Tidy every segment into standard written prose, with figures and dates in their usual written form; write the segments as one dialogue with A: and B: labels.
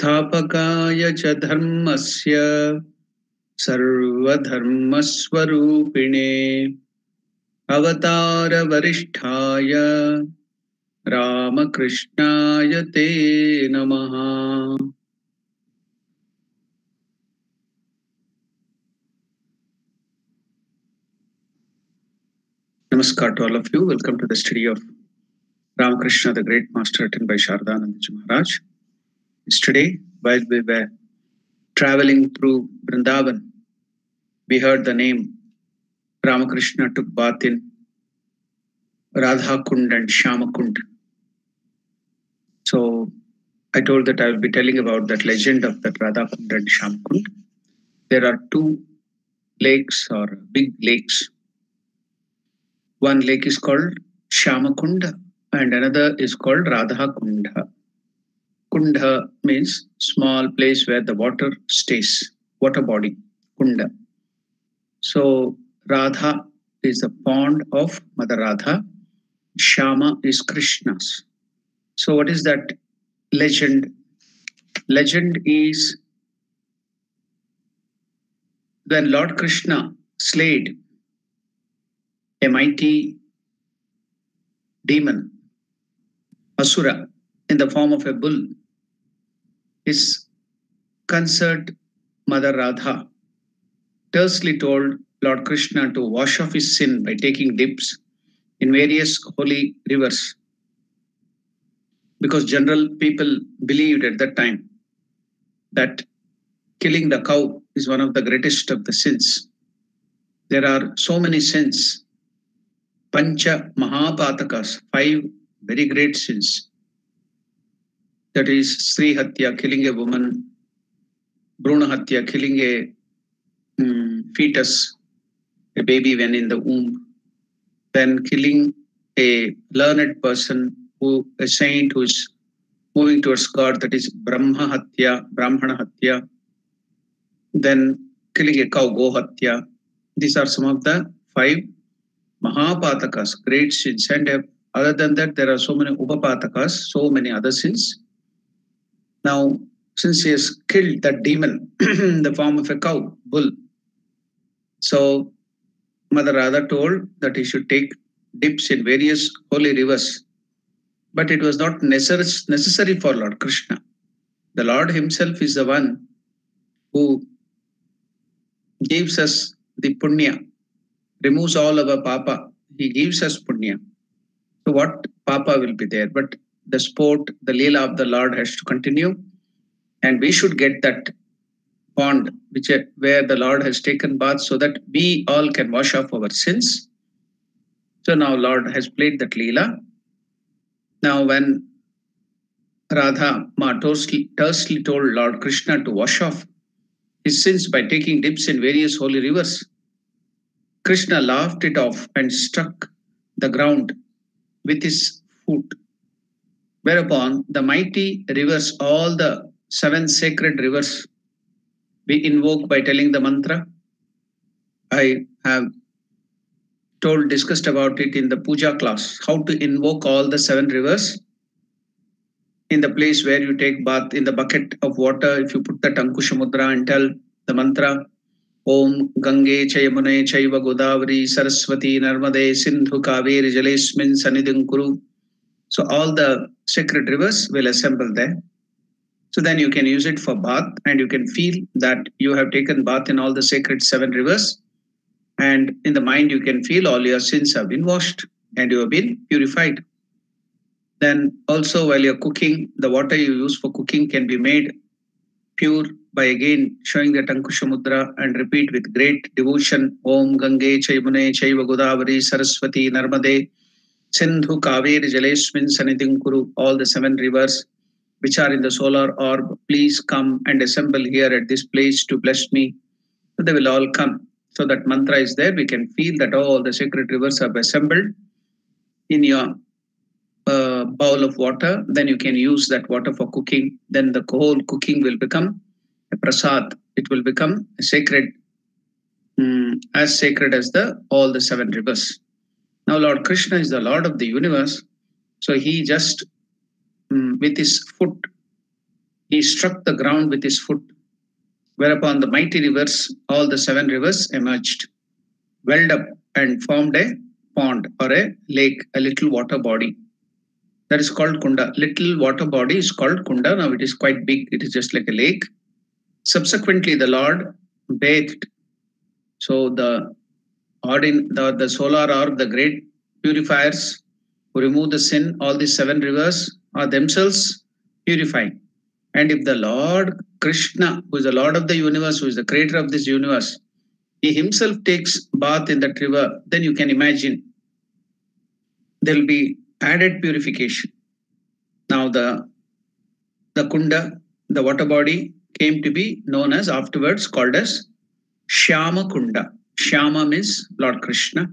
A: स्थापकाय च धर्मस्य सर्वधर्मस्वरूपिणे अवतारवरिष्ठाय रामकृष्णाय ते नमः। Namaskar to all of you. Welcome to the study of Ramakrishna, the great master, written by Shardanandaji Maharaj. Yesterday, while we were traveling through Vrindavan, we heard the name Ramakrishna took bath in Radha Kund and Shyama Kund. So I told that I will be telling about that legend of that Radha Kund and Shyama Kund. There are two lakes or big lakes. One lake is called Shyama Kund and another is called Radha Kunda. Kunda means small place where the water stays, water body, Kunda. So Radha is the pond of Mother Radha. Shyama is Krishna's. So what is that legend? Legend is when Lord Krishna slayed a mighty demon, Asura, in the form of a bull, his consort Mother Radha tersely told Lord Krishna to wash off his sin by taking dips in various holy rivers. Because general people believed at that time that killing the cow is one of the greatest of the sins. There are so many sins. Pancha Mahapatakas, 5 very great sins. that is Sri Hatya, killing a woman, Bruna Hatya, killing a fetus, a baby when in the womb, then killing a learned person, a saint who is moving towards God, that is Brahma Hatya, Brahmana Hatya, then killing a cow, Go Hatya. These are some of the 5 Mahapatakas, great sins. And other than that, there are so many Upapatakas, so many other sins. Now, since he has killed that demon in the form of a cow, bull, so Mother Radha told that he should take dips in various holy rivers. But it was not necessary for Lord Krishna. The Lord himself is the one who gives us the punya, removes all our papa. He gives us punya. So what papa will be there? But the sport, the leela of the Lord has to continue. And we should get that pond where the Lord has taken bath so that we all can wash off our sins. So now Lord has played that leela. Now when Radha Ma tersely told Lord Krishna to wash off his sins by taking dips in various holy rivers, Krishna laughed it off and struck the ground with his foot. Whereupon the mighty rivers, all the 7 sacred rivers, we invoke by telling the mantra. I have discussed about it in the puja class, how to invoke all the 7 rivers. In the place where you take bath, in the bucket of water, if you put that Ankusha Mudra and tell the mantra, Om Gange Chayamune Chaiva Godavari Saraswati Narmade Sindhu Kaveri Jalesmin Sanidhim Kuru. So all the sacred rivers will assemble there. So then you can use it for bath and you can feel that you have taken bath in all the sacred 7 rivers. And in the mind you can feel all your sins have been washed and you have been purified. Then also while you're cooking, the water you use for cooking can be made pure by again showing the Ankusha Mudra and repeat with great devotion, Om Gange Chaymune Chaiva Godavari Saraswati Narmade Sindhu Kaveri Jalesmin Sanidhim Kuru. All the 7 rivers which are in the solar orb, please come and assemble here at this place to bless me. So they will all come. So that mantra is there. We can feel that all the sacred rivers have assembled in your bowl of water. Then you can use that water for cooking. Then the whole cooking will become a prasad. It will become a sacred, as sacred as all the 7 rivers. Now Lord Krishna is the Lord of the universe. So he just with his foot, he struck the ground with his foot, whereupon the mighty rivers, all the 7 rivers emerged, welled up and formed a pond or a lake, a little water body. That is called Kunda. Little water body is called Kunda. Now it is quite big. It is just like a lake. Subsequently, the Lord bathed. So the solar orb, the great purifiers who remove the sin, all these 7 rivers are themselves purifying. And if the Lord Krishna, who is the Lord of the universe, who is the creator of this universe, he himself takes bath in that river, then you can imagine there will be added purification. Now the Kunda, the water body, came to be known as afterwards called as Shyama Kunda. Shyama means Lord Krishna.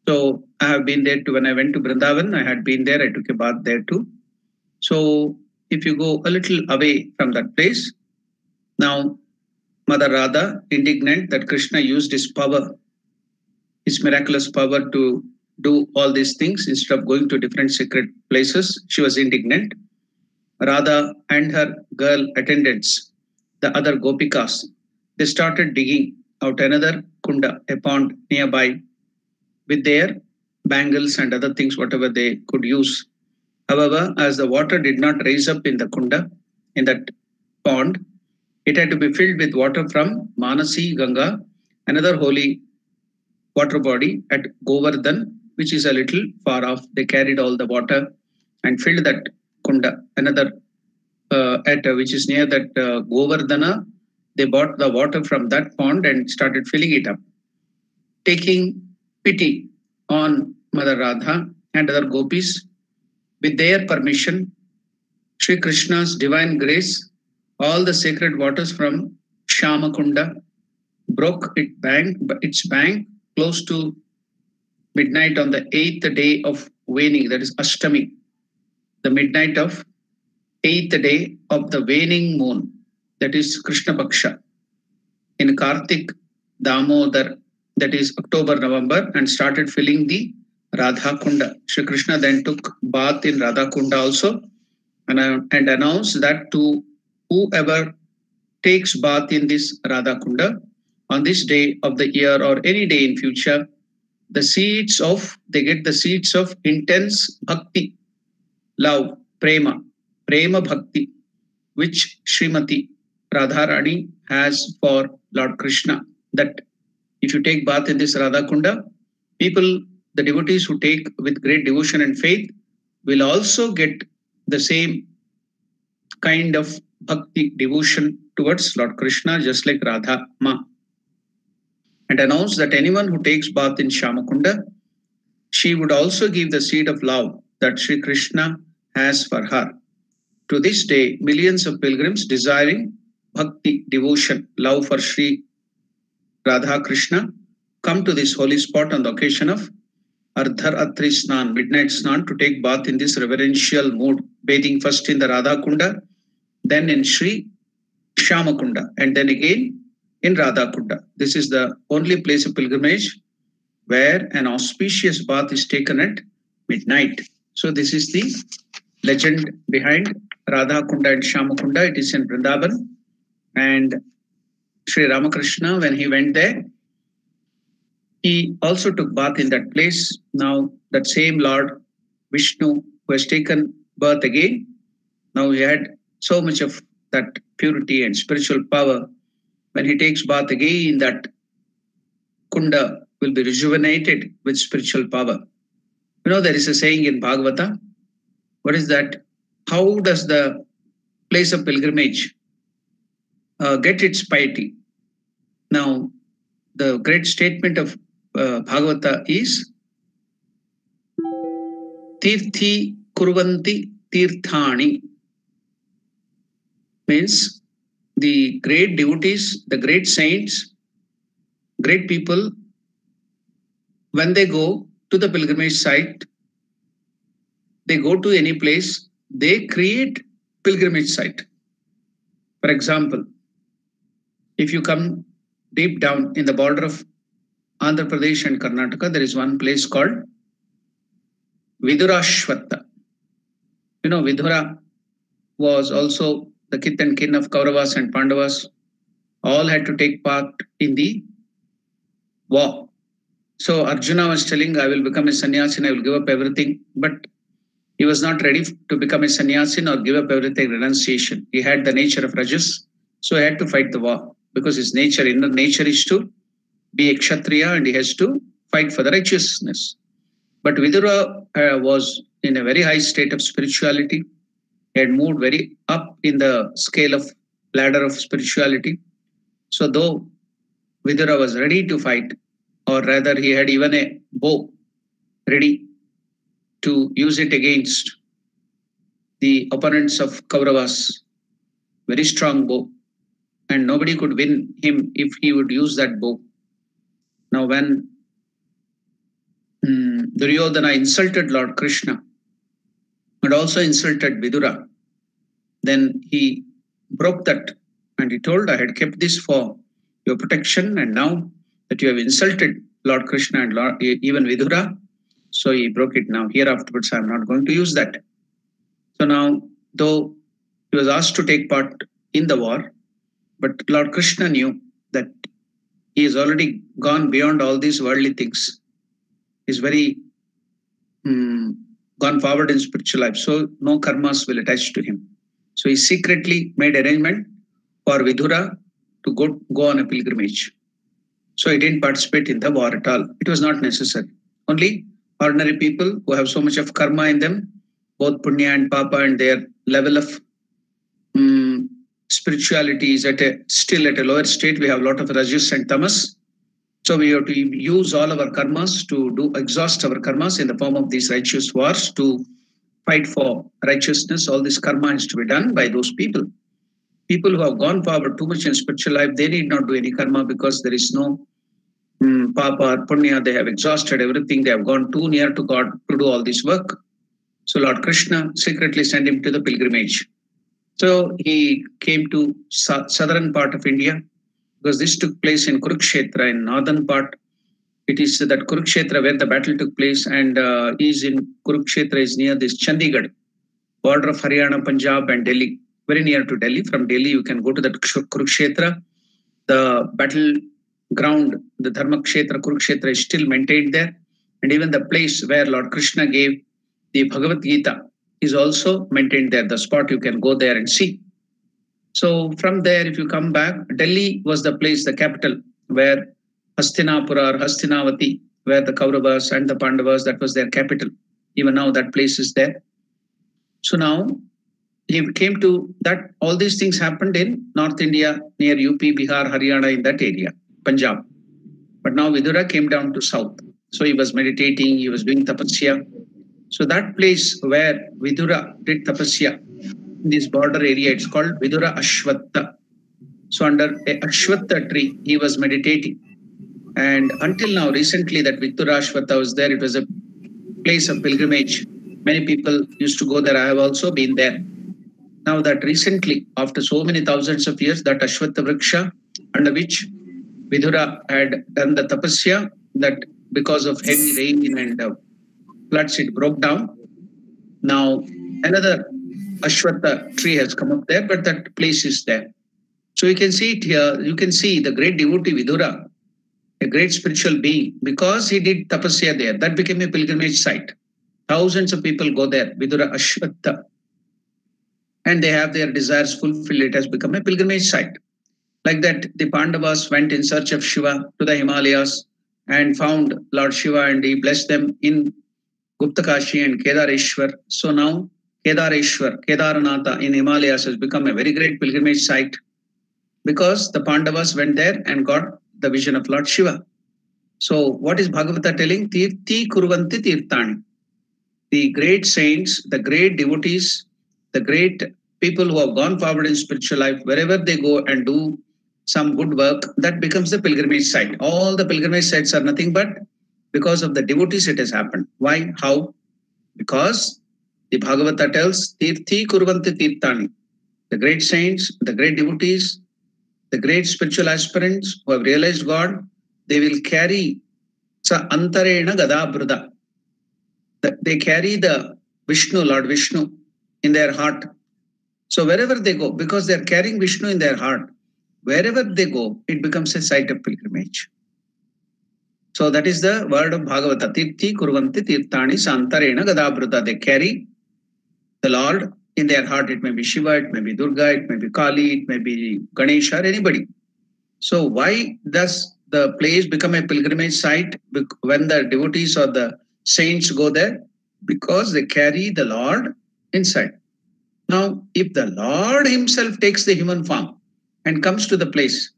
A: So I have been there too. When I went to Vrindavan, I had been there. I took a bath there too. So if you go a little away from that place, now Mother Radha, indignant that Krishna used his power, his miraculous power to do all these things instead of going to different sacred places, she was indignant. Radha and her girl attendants, the other gopikas, they started digging out another kunda, a pond nearby, with their bangles and other things, whatever they could use. However, as the water did not rise up in the kunda, in that pond, it had to be filled with water from Manasi Ganga, another holy water body at Govardhan, which is a little far off. They carried all the water and filled that kunda, another which is near that Govardhana. They bought the water from that pond and started filling it up, taking pity on Mother Radha and other gopis. With their permission, Sri Krishna's divine grace, all the sacred waters from Shamakunda broke its bank close to midnight on the 8th day of waning, that is Ashtami, the midnight of 8th day of the waning moon, that is Krishna Paksha, in Kartik Damodar, that is October, November, and started filling the Radha Kunda. Shri Krishna then took bath in Radha Kunda also and announced that to whoever takes bath in this Radha Kunda on this day of the year or any day in future, they get the seeds of intense bhakti, love, prema bhakti, which Srimati Radharani has for Lord Krishna. That if you take bath in this Radha Kunda, people, the devotees who take with great devotion and faith, will also get the same kind of bhakti devotion towards Lord Krishna, just like Radha Ma. And announced that anyone who takes bath in Shamakunda, she would also give the seed of love that Sri Krishna has for her. To this day, millions of pilgrims desiring bhakti, devotion, love for Sri Radha Krishna come to this holy spot on the occasion of Ardhar Atri Snan, midnight Snan, to take bath in this reverential mood, bathing first in the Radha Kunda, then in Sri Shamakunda, and then again in Radha Kunda. This is the only place of pilgrimage where an auspicious bath is taken at midnight. So this is the legend behind Radha Kunda and Shamakunda. It is in Vrindavan. And Sri Ramakrishna, when he went there, he also took bath in that place. Now that same Lord Vishnu who has taken birth again, now he had so much of that purity and spiritual power. When he takes bath again, that Kunda will be rejuvenated with spiritual power. You know, there is a saying in Bhagavata. What is that? How does the place of pilgrimage get its piety? Now, the great statement of Bhagavata is Tirthi Kurvanti Tirthani, means the great devotees, the great saints, great people, when they go to the pilgrimage site, they go to any place, they create pilgrimage site. For example, if you come deep down in the border of Andhra Pradesh and Karnataka, there is one place called Vidurashwata. You know, Vidura was also the kith and kin of Kauravas and Pandavas. All had to take part in the war. So Arjuna was telling, I will become a sannyasi and I will give up everything. But he was not ready to become a sannyasi or give up everything, renunciation. He had the nature of Rajas, so he had to fight the war because his nature, inner nature is to be a Kshatriya and he has to fight for the righteousness. But Vidura was in a very high state of spirituality. He had moved very up in the scale of ladder of spirituality. So though Vidura was ready to fight, or rather he had even a bow ready to use it against the opponents of Kauravas, very strong bow, and nobody could win him if he would use that bow. Now when Duryodhana insulted Lord Krishna and also insulted Vidura, then he broke that and he told, I had kept this for your protection, and now that you have insulted Lord Krishna and even Vidura, so he broke it. Now here afterwards I am not going to use that. So now, though he was asked to take part in the war, but Lord Krishna knew that he has already gone beyond all these worldly things. He's very gone forward in spiritual life. So no karmas will attach to him. So he secretly made arrangement for Vidura to go on a pilgrimage. So he didn't participate in the war at all. It was not necessary. Only ordinary people who have so much of karma in them, both punya and papa, and their level of spirituality is still at a lower state. We have a lot of rajas and tamas. So we have to use all our karmas to exhaust our karmas in the form of these righteous wars to fight for righteousness. All this karma is to be done by those people. People who have gone forward too much in spiritual life, they need not do any karma because there is no papa or punya. They have exhausted everything. They have gone too near to God to do all this work. So Lord Krishna secretly sent him to the pilgrimage. So he came to southern part of India because this took place in Kurukshetra in northern part. It is that Kurukshetra where the battle took place, and is in Kurukshetra is near this Chandigarh, border of Haryana, Punjab and Delhi, very near to Delhi. From Delhi you can go to that Kurukshetra. The battle ground, the Dharmakshetra, Kurukshetra is still maintained there, and even the place where Lord Krishna gave the Bhagavad Gita is also maintained there. The spot you can go there and see. So from there, if you come back, Delhi was the place, the capital, where Hastinapura or Hastinavati, where the Kauravas and the Pandavas, that was their capital. Even now that place is there. So now he came to that, all these things happened in North India, near UP, Bihar, Haryana, in that area, Punjab. But now Vidura came down to south. So he was meditating, he was doing tapasya. So that place where Vidura did tapasya, in this border area, it's called Vidura Ashwattha. So under a Ashwattha tree, he was meditating. And until now, recently, that Vidura Ashwattha was there. It was a place of pilgrimage. Many people used to go there. I have also been there. Now that recently, after so many thousands of years, that Ashwattha Vriksha, under which Vidura had done the tapasya, that because of heavy rain and floods, it broke down. Now another Ashwattha tree has come up there, but that place is there. So you can see it here. You can see the great devotee Vidura, a great spiritual being, because he did tapasya there. That became a pilgrimage site. Thousands of people go there, Vidura Ashwattha, and they have their desires fulfilled. It has become a pilgrimage site. Like that, the Pandavas went in search of Shiva to the Himalayas and found Lord Shiva, and he blessed them in Guptakashi and Kedareshwar. So now Kedareshwar, Kedaranatha in Himalayas has become a very great pilgrimage site because the Pandavas went there and got the vision of Lord Shiva. So what is Bhagavata telling? Tirthi kurvanti tirthani. The great saints, the great devotees, the great people who have gone forward in spiritual life, wherever they go and do some good work, that becomes the pilgrimage site. All the pilgrimage sites are nothing but because of the devotees it has happened. Why? How? Because the Bhagavata tells, Tirthi kurvanti tirthani. The great saints, the great devotees, the great spiritual aspirants who have realized God, they will carry sa antarena gadabruda. They carry the Vishnu, Lord Vishnu, in their heart. So wherever they go, because they are carrying Vishnu in their heart, wherever they go, it becomes a site of pilgrimage. So that is the word of Bhagavata. Tirthi kurvanti tirthani santarena gadabruta. They carry the Lord in their heart. It may be Shiva, it may be Durga, it may be Kali, it may be Ganesha, or anybody. So why does the place become a pilgrimage site when the devotees or the saints go there? Because they carry the Lord inside. Now, if the Lord himself takes the human form and comes to the place,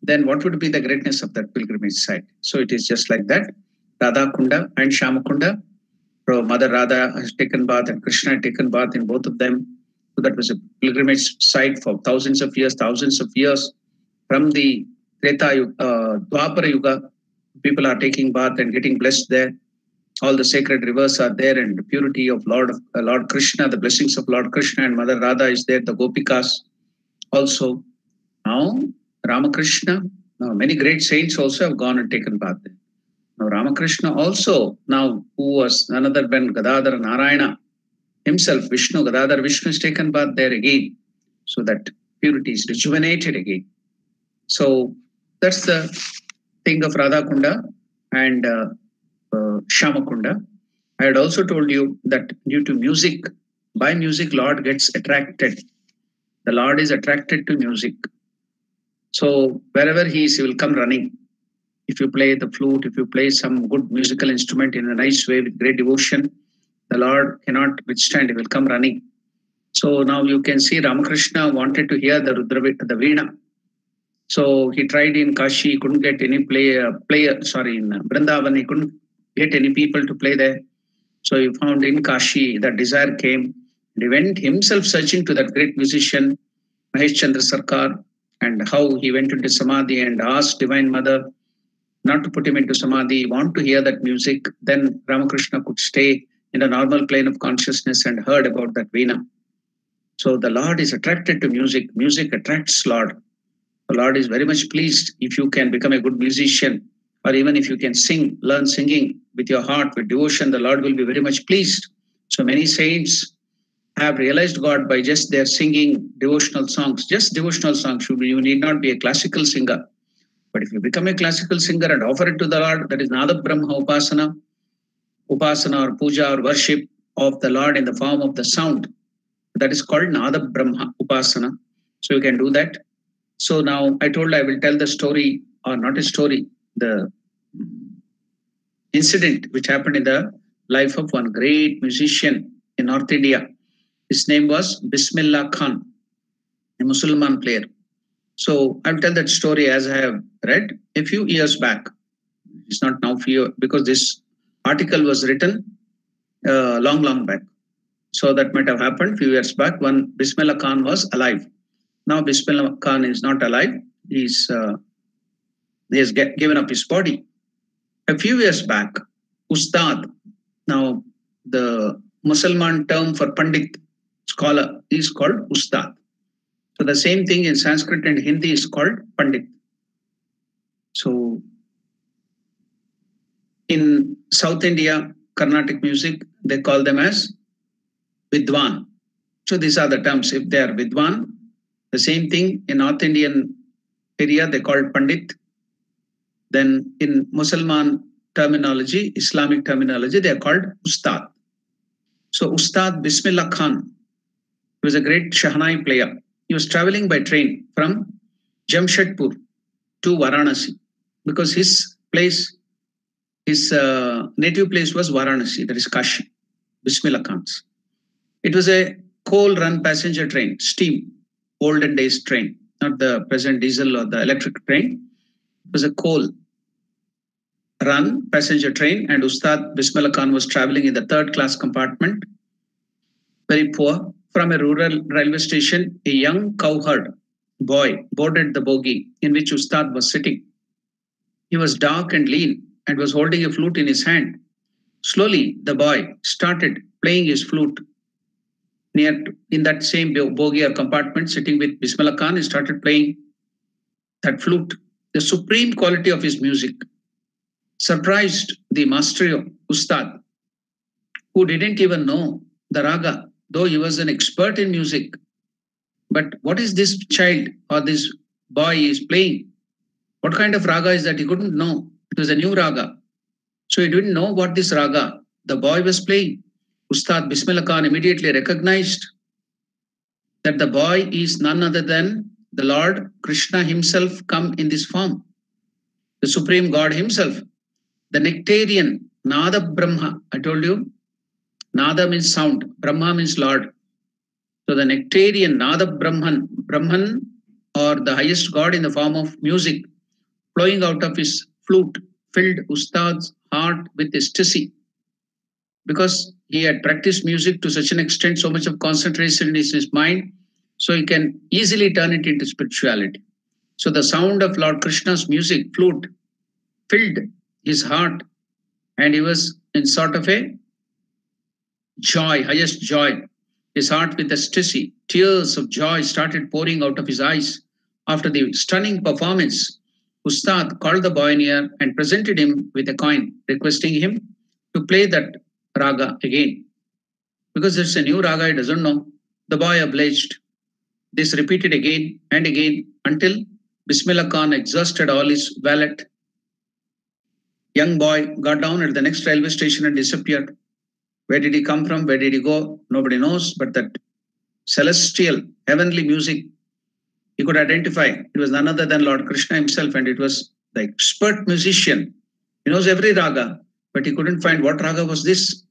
A: then what would be the greatness of that pilgrimage site? So it is just like that. Radha Kunda and Shama Kunda. So Mother Radha has taken bath and Krishna had taken bath in both of them. So that was a pilgrimage site for thousands of years. From the Treta Yuga, Dwapara Yuga, people are taking bath and getting blessed there. All the sacred rivers are there, and the purity of Lord Krishna, the blessings of Lord Krishna and Mother Radha is there, the Gopikas also. Now, Ramakrishna, now many great saints also have gone and taken bath there. Now, Ramakrishna also, now who was none other than Gadadhar Narayana himself, Vishnu, Gadadhar Vishnu is taken bath there again. So that purity is rejuvenated again. So that's the thing of Radha Kunda and Shama Kunda. I had also told you that due to music, by music, Lord gets attracted. The Lord is attracted to music. So wherever he is, he will come running. If you play the flute, if you play some good musical instrument in a nice way with great devotion, the Lord cannot withstand. He will come running. So now you can see Ramakrishna wanted to hear the Veena. So he tried in Kashi, he couldn't get any in Vrindavan, he couldn't get any people to play there. So he found in Kashi that desire came. And he went himself searching to that great musician, Mahesh Chandra Sarkar, and how he went into Samadhi and asked Divine Mother not to put him into Samadhi, want to hear that music. Then Ramakrishna could stay in a normal plane of consciousness and heard about that Veena. So the Lord is attracted to music. Music attracts Lord. The Lord is very much pleased if you can become a good musician, or even if you can sing, learn singing with your heart, with devotion, the Lord will be very much pleased. So many saints have realized God by just their singing devotional songs, just devotional songs. You need not be a classical singer. But if you become a classical singer and offer it to the Lord, that is Nada Brahma Upasana, Upasana or Puja or worship of the Lord in the form of the sound. That is called Nada Brahma Upasana. So you can do that. So now I told I will tell the story, or not a story, the incident which happened in the life of one great musician in North India. His name was Bismillah Khan, a Muslim player. So I'll tell that story as I have read a few years back. It's not now few, because this article was written long back. So that might have happened a few years back when Bismillah Khan was alive. Now Bismillah Khan is not alive. He has given up his body. A few years back, Ustad, now the Muslim term for Pandit, scholar, is called Ustad. So the same thing in Sanskrit and Hindi is called Pandit. So in South India, Carnatic music, they call them as Vidwan. So these are the terms. If they are Vidwan, the same thing in North Indian area, they call Pandit. Then in Muslim terminology, Islamic terminology, they are called Ustad. So Ustad Bismillah Khan, he was a great Shahnai player. He was traveling by train from Jamshedpur to Varanasi because his native place was Varanasi, that is Kashi, Bismillah Khan's. It was a coal-run passenger train, steam, olden days train, not the present diesel or the electric train. It was a coal-run passenger train, and Ustad Bismillah Khan was traveling in the third-class compartment, very poor. From a rural railway station, a young cowherd boy boarded the bogie in which Ustad was sitting. He was dark and lean and was holding a flute in his hand. Slowly, the boy started playing his flute in that same bogie or compartment, sitting with Bismillah Khan. He started playing that flute. The supreme quality of his music surprised the master Ustad, who didn't even know the raga, though he was an expert in music. But what is this child or this boy is playing? What kind of raga is that? He couldn't know. It was a new raga. So he didn't know what this raga the boy was playing. Ustad Bismillah Khan immediately recognized that the boy is none other than the Lord Krishna himself come in this form, the Supreme God himself, the nectarian Nada Brahma. I told you, Nada means sound, Brahma means Lord. So the nectarian Nada Brahman or the highest God in the form of music flowing out of his flute filled Ustad's heart with ecstasy, because he had practiced music to such an extent, so much of concentration in his mind, so he can easily turn it into spirituality. So the sound of Lord Krishna's music, flute, filled his heart, and he was in sort of a joy, highest joy. His heart with ecstasy, tears of joy started pouring out of his eyes. After the stunning performance, Ustad called the boy near and presented him with a coin, requesting him to play that raga again. Because it's a new raga, he doesn't know. The boy obliged. This repeated again and again until Bismillah Khan exhausted all his wallet. Young boy got down at the next railway station and disappeared. Where did he come from? Where did he go? Nobody knows, but that celestial, heavenly music, he could identify. It was none other than Lord Krishna himself, and it was the expert musician. He knows every raga, but he couldn't find what raga was this.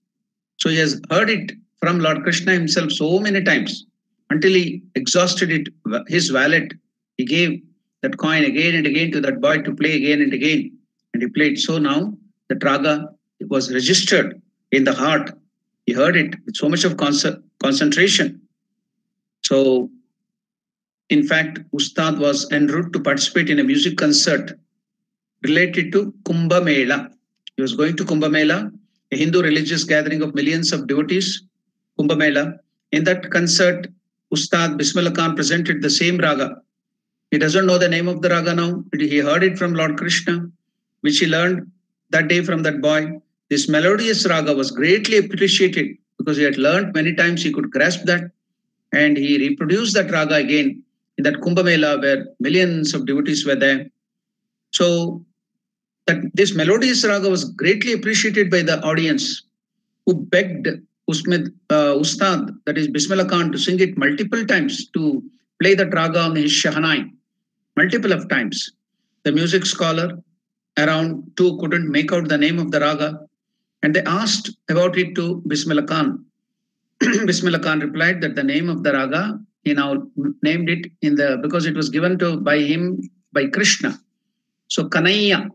A: So he has heard it from Lord Krishna himself so many times until he exhausted it, his wallet. He gave that coin again and again to that boy to play again and again, and he played. So now that raga was registered in the heart He heard it with so much of concentration. So, in fact, Ustad was en route to participate in a music concert related to Kumbh Mela. He was going to Kumbh Mela, a Hindu religious gathering of millions of devotees, Kumbh Mela. In that concert, Ustad Bismillah Khan presented the same raga. He doesn't know the name of the raga now, but he heard it from Lord Krishna, which he learned that day from that boy. This melodious raga was greatly appreciated because he had learned many times, he could grasp that, and he reproduced that raga again in that Kumbh Mela where millions of devotees were there. So that this melodious raga was greatly appreciated by the audience, who begged Ustad, that is Bismillah Khan, to sing it multiple times, to play that raga on his Shahnai, multiple of times. The music scholar around too couldn't make out the name of the raga, and they asked about it to Bismillah Khan. Bismillah Khan replied that the name of the raga, he now named it because it was given to by him by Krishna. So Kanaiya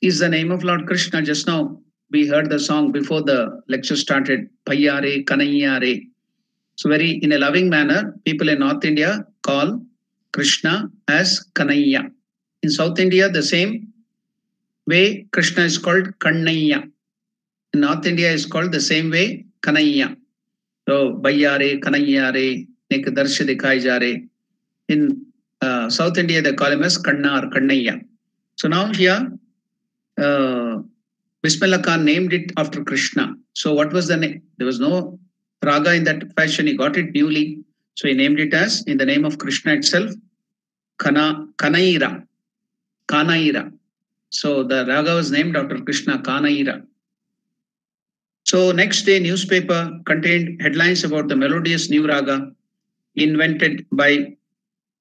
A: is the name of Lord Krishna. Just now we heard the song before the lecture started, Bhaiya Re, Kanaiya Re. So very in a loving manner, people in North India call Krishna as Kanaiya. In South India, the same way Krishna is called Kannaiya. In North India is called the same way Kanaiya. So Bhaiya Re, Kanaiya Re, Nek Darsha Dikhai Ja Re. In South India, they call him as Kanna or Kannaiya. So now here, Bismillah Khan named it after Krishna. So what was the name? There was no raga in that fashion. He got it newly. So he named it as, in the name of Krishna itself, Kanaira. Kanaira. So the raga was named after Krishna, Kanaira. So next day, newspaper contained headlines about the melodious new raga invented by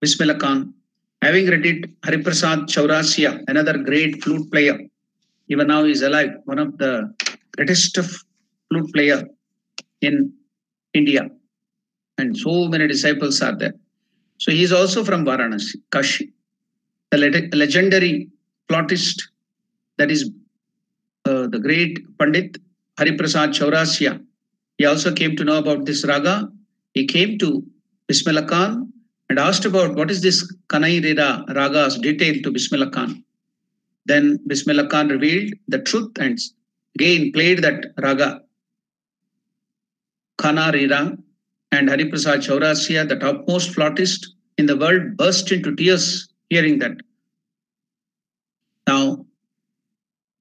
A: Bismillah Khan. Having read it, Hariprasad Chaurasia, another great flute player, even now he's alive, one of the greatest of flute player in India. And so many disciples are there. So he is also from Varanasi, Kashi. The legendary flautist, that is the great Pandit Hariprasad Chaurasia. He also came to know about this raga. He came to Bismillah Khan and asked about what is this Kanaira ragas, detailed to Bismillah Khan. Then Bismillah Khan revealed the truth and again played that raga, Kanarira, and Hariprasad Chaurasia, the topmost flautist in the world, burst into tears hearing that. Now,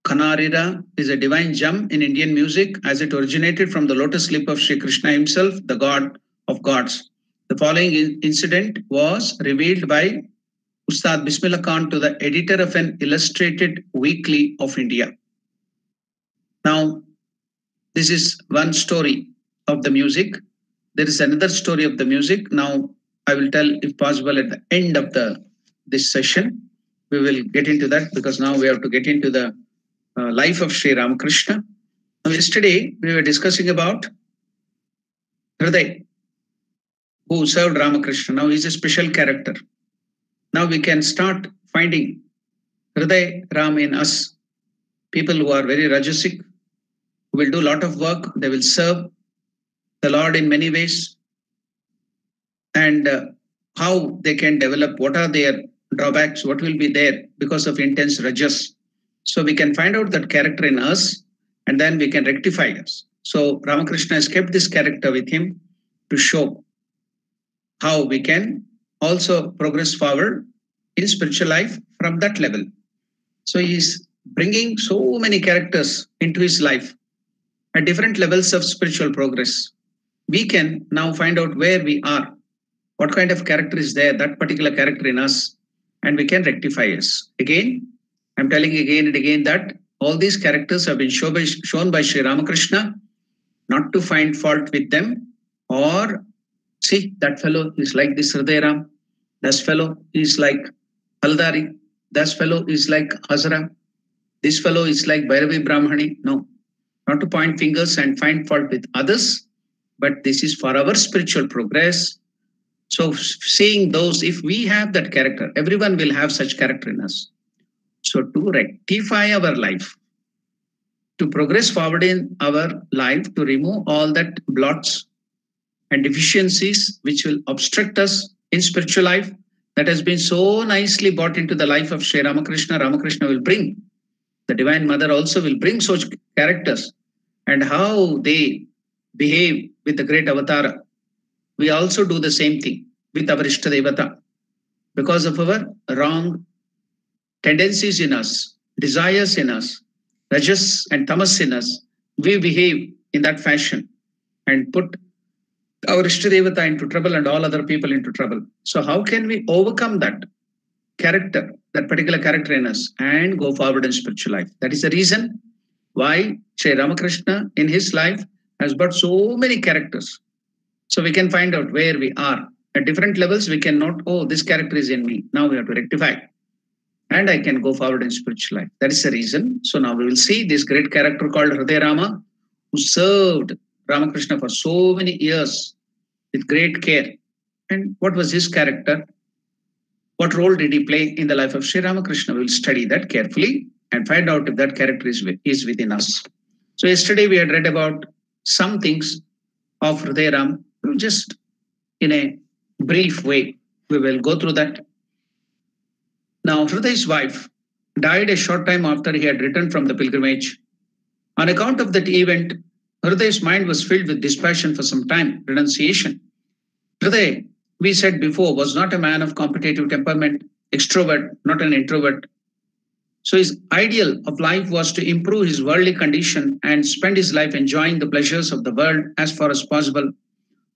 A: Kanarira is a divine gem in Indian music as it originated from the lotus lip of Sri Krishna himself, the God of gods. The following incident was revealed by Ustad Bismillah Khan to the editor of an illustrated weekly of India. Now, this is one story of the music. There is another story of the music. Now, I will tell, if possible, at the end of this session. We will get into that because now we have to get into the life of Sri Ramakrishna. Now, yesterday, we were discussing about Hriday, who served Ramakrishna. Now, he's a special character. Now, we can start finding Hriday Ram in us. People who are very rajasic, who will do a lot of work. They will serve the Lord in many ways. And how they can develop, what are their drawbacks, what will be there because of intense rajas. So we can find out that character in us and then we can rectify us. So Ramakrishna has kept this character with him to show how we can also progress forward in spiritual life from that level. So he's bringing so many characters into his life at different levels of spiritual progress. We can now find out where we are, what kind of character is there, that particular character in us, and we can rectify us. Again, I'm telling again and again that all these characters have been shown by Sri Ramakrishna, not to find fault with them or see that fellow is like this Hriday Ram, this fellow is like Haldari, this fellow is like Hazra, this fellow is like Bhairavi Brahmani. No, not to point fingers and find fault with others, but this is for our spiritual progress. So seeing those, if we have that character, everyone will have such character in us. So to rectify our life, to progress forward in our life, to remove all that blots and deficiencies which will obstruct us in spiritual life, that has been so nicely brought into the life of Sri Ramakrishna. Ramakrishna will bring, the Divine Mother also will bring such characters, and how they behave with the great Avatara. We also do the same thing with our Ishtadevata. Because of our wrong tendencies in us, desires in us, rajas and tamas in us, we behave in that fashion and put our Ishtadevata into trouble and all other people into trouble. So how can we overcome that character, that particular character in us, and go forward in spiritual life? That is the reason why Sri Ramakrishna in his life has brought so many characters. So we can find out where we are. At different levels, we can note, oh, this character is in me. Now we have to rectify. And I can go forward in spiritual life. That is the reason. So now we will see this great character called Hriday Rama, who served Ramakrishna for so many years with great care. And what was his character? What role did he play in the life of Sri Ramakrishna? We will study that carefully and find out if that character is within us. So yesterday we had read about some things of Hriday Ram. Just in a brief way, we will go through that. Now, Hriday's wife died a short time after he had returned from the pilgrimage. On account of that event, Hriday's mind was filled with dispassion for some time, renunciation. Hriday, we said before, was not a man of competitive temperament, extrovert, not an introvert. So his ideal of life was to improve his worldly condition and spend his life enjoying the pleasures of the world as far as possible.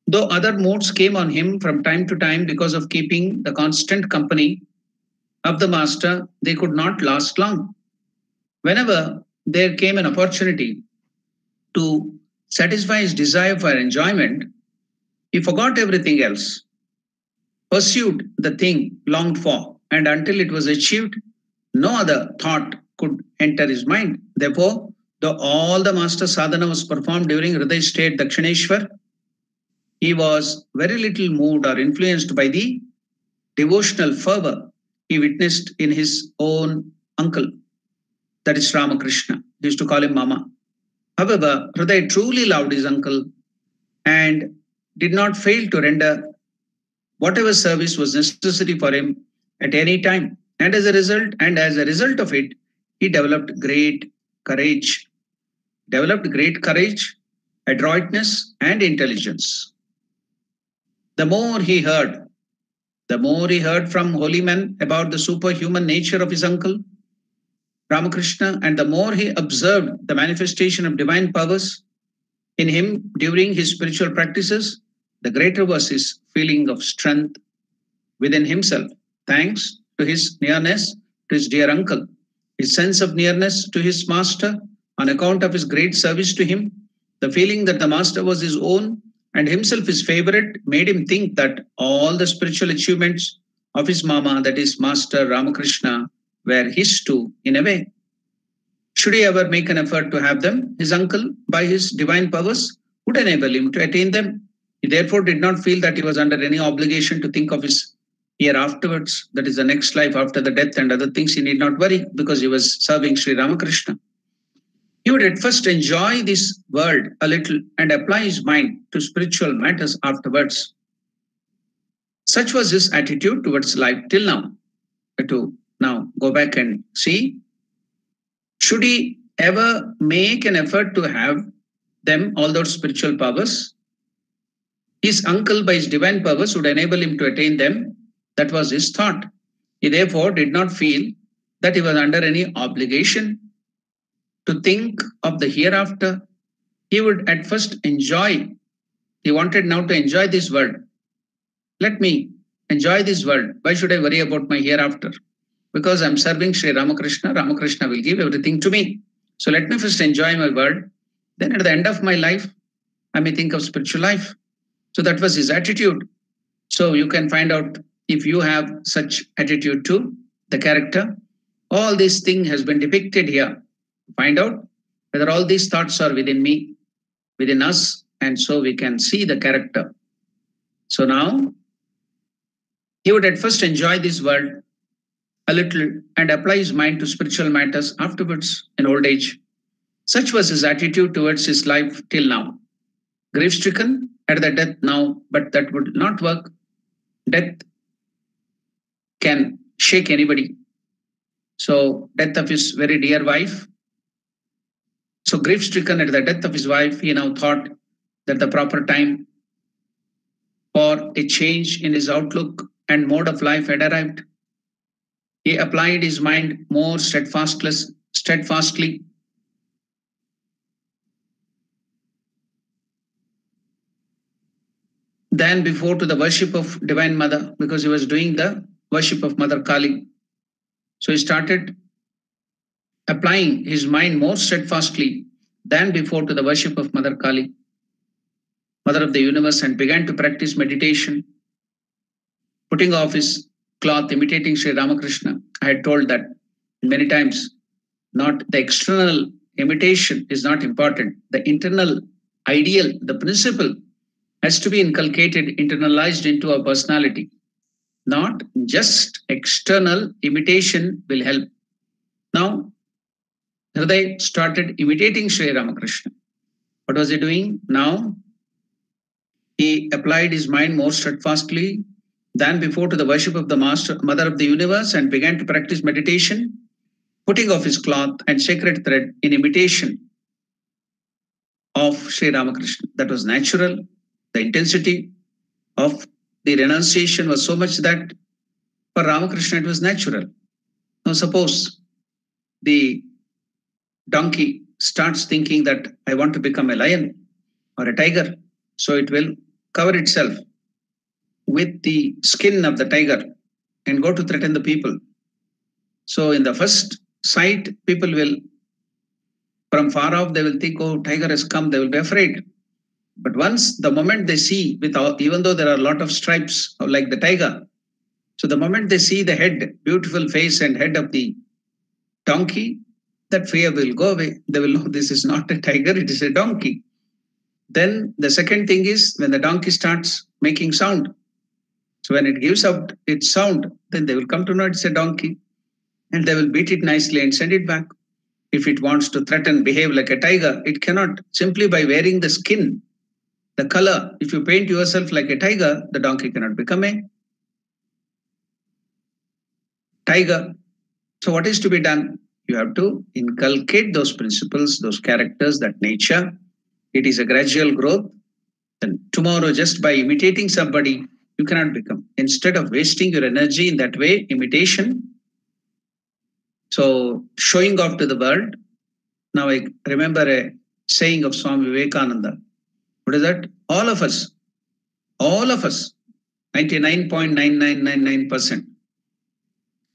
A: Though other moods came on him from time to time because of keeping the constant company of the master, they could not last long. Whenever there came an opportunity to satisfy his desire for enjoyment, he forgot everything else, pursued the thing longed for, and until it was achieved, no other thought could enter his mind. Therefore, though all the master sadhana was performed during Hriday's stay at Dakshineshwar, he was very little moved or influenced by the devotional fervor he witnessed in his own uncle, that is Ramakrishna. He used to call him Mama. However, Hriday truly loved his uncle and did not fail to render whatever service was necessary for him at any time. And as a result of it, he developed great courage, adroitness, and intelligence. The more he heard from holy men about the superhuman nature of his uncle, Ramakrishna, and the more he observed the manifestation of divine powers in him during his spiritual practices, the greater was his feeling of strength within himself, thanks to his nearness to his dear uncle. His sense of nearness to his master on account of his great service to him, the feeling that the master was his own and himself his favorite, made him think that all the spiritual achievements of his Mama, that is Master Ramakrishna, were his too, in a way. Should he ever make an effort to have them, his uncle, by his divine powers, would enable him to attain them. He therefore did not feel that he was under any obligation to think of his here afterwards, that is the next life after the death and other things. He need not worry because he was serving Sri Ramakrishna. He would at first enjoy this world a little and apply his mind to spiritual matters afterwards. Such was his attitude towards life till now. To now go back and see, should he ever make an effort to have them, all those spiritual powers, his uncle by his divine powers would enable him to attain them. That was his thought. He therefore did not feel that he was under any obligation to think of the hereafter. He would at first enjoy. He wanted now to enjoy this world. Let me enjoy this world. Why should I worry about my hereafter? Because I'm serving Sri Ramakrishna. Ramakrishna will give everything to me. So let me first enjoy my world. Then at the end of my life, I may think of spiritual life. So that was his attitude. So you can find out if you have such attitude too, the character. All this thing has been depicted here. Find out whether all these thoughts are within me, within us, and so we can see the character. So now, he would at first enjoy this world a little and apply his mind to spiritual matters afterwards in old age. Such was his attitude towards his life till now. Grief-stricken at the death now, but that would not work. Death can shake anybody. So death of his very dear wife. So grief-stricken at the death of his wife, he now thought that the proper time for a change in his outlook and mode of life had arrived. He applied his mind more steadfastly than before to the worship of Divine Mother, because he was doing the worship of Mother Kali. So he started applying his mind more steadfastly than before to the worship of Mother Kali, Mother of the Universe, and began to practice meditation, putting off his cloth, imitating Sri Ramakrishna. I had told that many times, not the external imitation is not important. The internal ideal, the principle has to be inculcated, internalized into our personality. Not just external imitation will help. Now, Hriday started imitating Sri Ramakrishna. What was he doing? Now, he applied his mind more steadfastly than before to the worship of the Master, Mother of the Universe, and began to practice meditation, putting off his cloth and sacred thread in imitation of Sri Ramakrishna. That was natural. The intensity of the renunciation was so much that for Ramakrishna it was natural. Now suppose the donkey starts thinking that I want to become a lion or a tiger, so it will cover itself with the skin of the tiger and go to threaten the people. So in the first sight, people will, from far off, they will think, oh, tiger has come, they will be afraid. But once the moment they see, even though there are a lot of stripes like the tiger, so the moment they see the head, beautiful face and head of the donkey, that fear will go away. They will know this is not a tiger, it is a donkey. Then the second thing is when the donkey starts making sound. So when it gives out its sound, then they will come to know it's a donkey and they will beat it nicely and send it back. If it wants to threaten, behave like a tiger, it cannot. Simply by wearing the skin, the color, if you paint yourself like a tiger, the donkey cannot become a tiger. So what is to be done? You have to inculcate those principles, those characters, that nature. It is a gradual growth. And tomorrow, just by imitating somebody, you cannot become. Instead of wasting your energy in that way, imitation, so showing off to the world. Now I remember a saying of Swami Vivekananda. What is that? All of us, 99.9999%,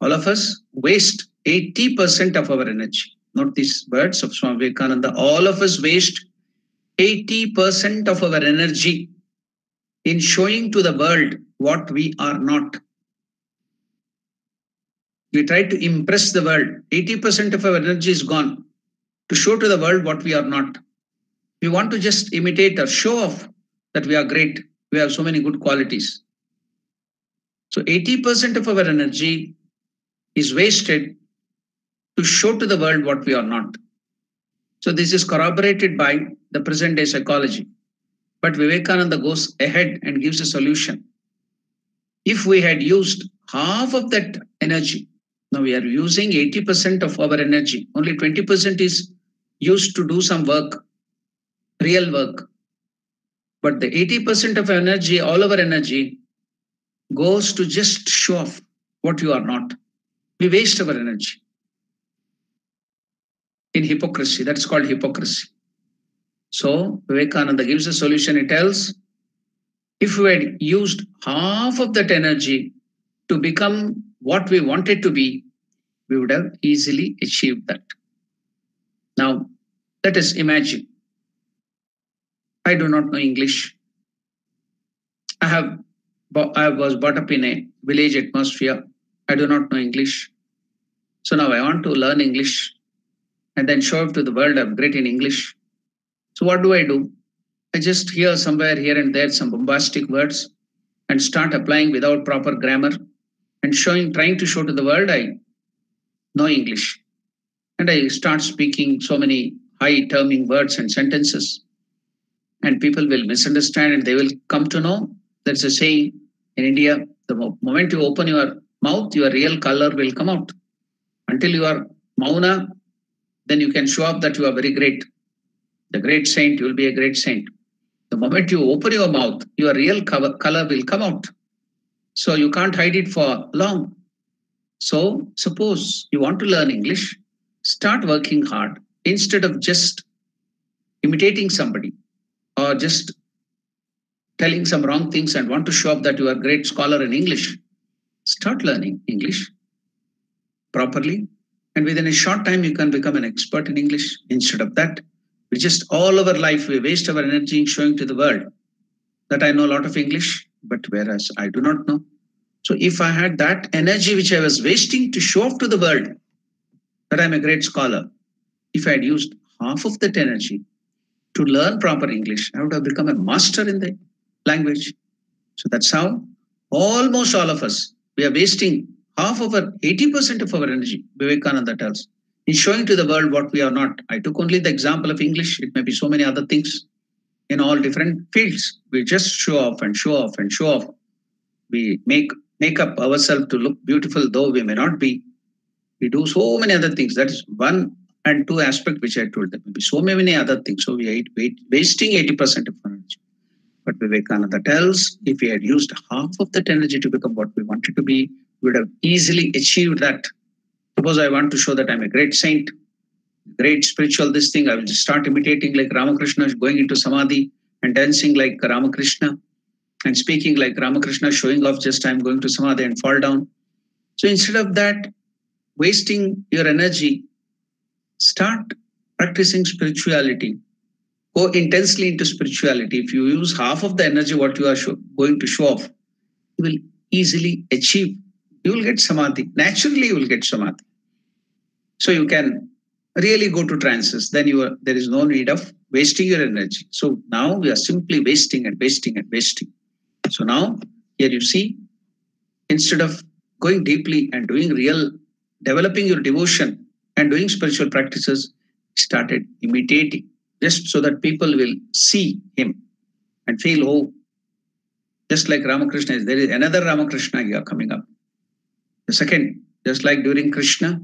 A: all of us waste 80% of our energy. Note these words of Swami Vivekananda. All of us waste 80% of our energy in showing to the world what we are not. We try to impress the world. 80% of our energy is gone to show to the world what we are not. We want to just imitate or show off that we are great. We have so many good qualities. So 80% of our energy is wasted to show to the world what we are not. So this is corroborated by the present day psychology. But Vivekananda goes ahead and gives a solution. If we had used half of that energy, now we are using 80% of our energy, only 20% is used to do some work, real work. But the 80% of energy, all our energy, goes to just show off what you are not. We waste our energy in hypocrisy. That's called hypocrisy. So Vivekananda gives a solution. He tells, if we had used half of that energy to become what we wanted to be, we would have easily achieved that. Now, let us imagine. I do not know English. I was brought up in a village atmosphere. I do not know English. So now I want to learn English and then show up to the world I'm great in English. So what do? I just hear somewhere here and there some bombastic words and start applying without proper grammar and trying to show to the world I know English. And I start speaking so many high terming words and sentences. And people will misunderstand and they will come to know. There's a saying in India, the moment you open your mouth, your real color will come out. Until you are mauna, then you can show up that you are very great. The great saint, you will be a great saint. The moment you open your mouth, your real color will come out. So you can't hide it for long. So suppose you want to learn English, start working hard instead of just imitating somebody or just telling some wrong things and want to show up that you are a great scholar in English. Start learning English properly, and within a short time you can become an expert in English. Instead of that, we just all our life we waste our energy in showing to the world that I know a lot of English, but whereas I do not know. So if I had that energy which I was wasting to show off to the world that I'm a great scholar, if I had used half of that energy to learn proper English, I would have become a master in the language. So that's how almost all of us, we are wasting half of our 80% of our energy, Vivekananda tells, in showing to the world what we are not. I took only the example of English. It may be so many other things in all different fields. We just show off and show off and show off. We make up ourselves to look beautiful, though we may not be. We do so many other things. That is one and two aspect which I told them. Maybe so many other things. So we are wasting 80% of our energy. But Vivekananda tells, if we had used half of that energy to become what we wanted to be, we would have easily achieved that. Suppose I want to show that I'm a great saint, great spiritual this thing, I will just start imitating like Ramakrishna, going into Samadhi and dancing like Ramakrishna and speaking like Ramakrishna, showing off just I'm going to Samadhi and fall down. So instead of that, wasting your energy, start practicing spirituality. Go intensely into spirituality. If you use half of the energy what you are going to show off, you will easily achieve. You will get Samadhi. Naturally, you will get Samadhi. So you can really go to trances. Then there is no need of wasting your energy. So now we are simply wasting and wasting and wasting. So now here you see, instead of going deeply and doing real, developing your devotion and doing spiritual practices, started imitating just so that people will see him and feel, oh, just like Ramakrishna is, there is another Ramakrishna here coming up. The second, just like during Krishna's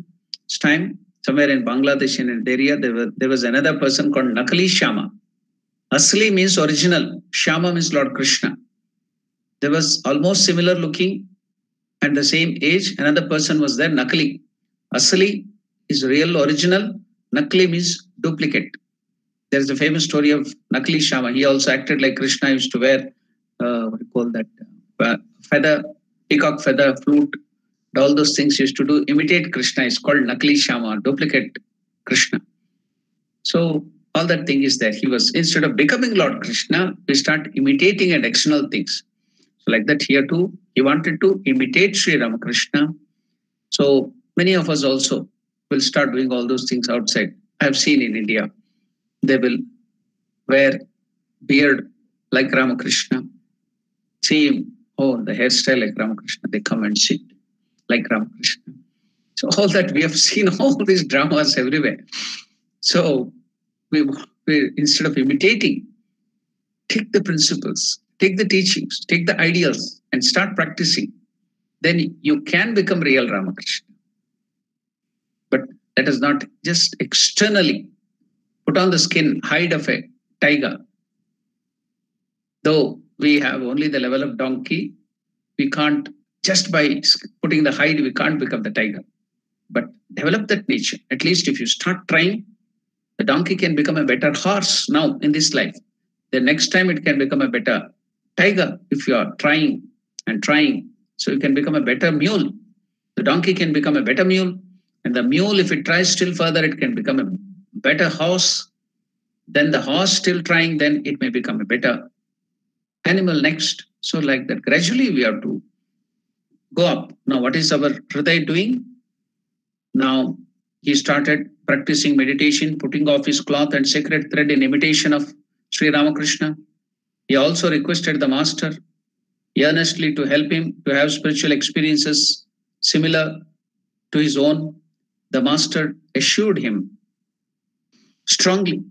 A: time, somewhere in Bangladesh in an area, there was another person called Nakali Shama. Asli means original. Shama means Lord Krishna. There was almost similar looking and the same age. Another person was there, Nakali. Asli is real, original. Nakali means duplicate. There is a famous story of Nakali Shama. He also acted like Krishna. He used to wear, what do you call that, feather, peacock feather, flute. All those things he used to do, imitate Krishna. It's called Nakali Shama, duplicate Krishna. So all that thing is that he was, instead of becoming Lord Krishna, we start imitating and external things. So like that here too, he wanted to imitate Sri Ramakrishna. So many of us also will start doing all those things outside. I have seen in India, they will wear beard like Ramakrishna. See him, oh, the hairstyle like Ramakrishna. They come and sit like Ramakrishna. So all that we have seen, all these dramas everywhere. So we instead of imitating, take the principles, take the teachings, take the ideals and start practicing. Then you can become real Ramakrishna. But let us not just externally put on the skin, hide of a tiger. Though we have only the level of donkey, we can't, just by putting the hide, we can't become the tiger. But develop that nature. At least if you start trying, the donkey can become a better horse now in this life. The next time it can become a better tiger if you are trying and trying. So you can become a better mule. The donkey can become a better mule. And the mule, if it tries still further, it can become a better horse. Then the horse still trying, then it may become a better animal next. So like that, gradually we have to go up. Now, what is our Hriday doing? Now, he started practicing meditation, putting off his cloth and sacred thread in imitation of Sri Ramakrishna. He also requested the master earnestly to help him to have spiritual experiences similar to his own. The master assured him, strongly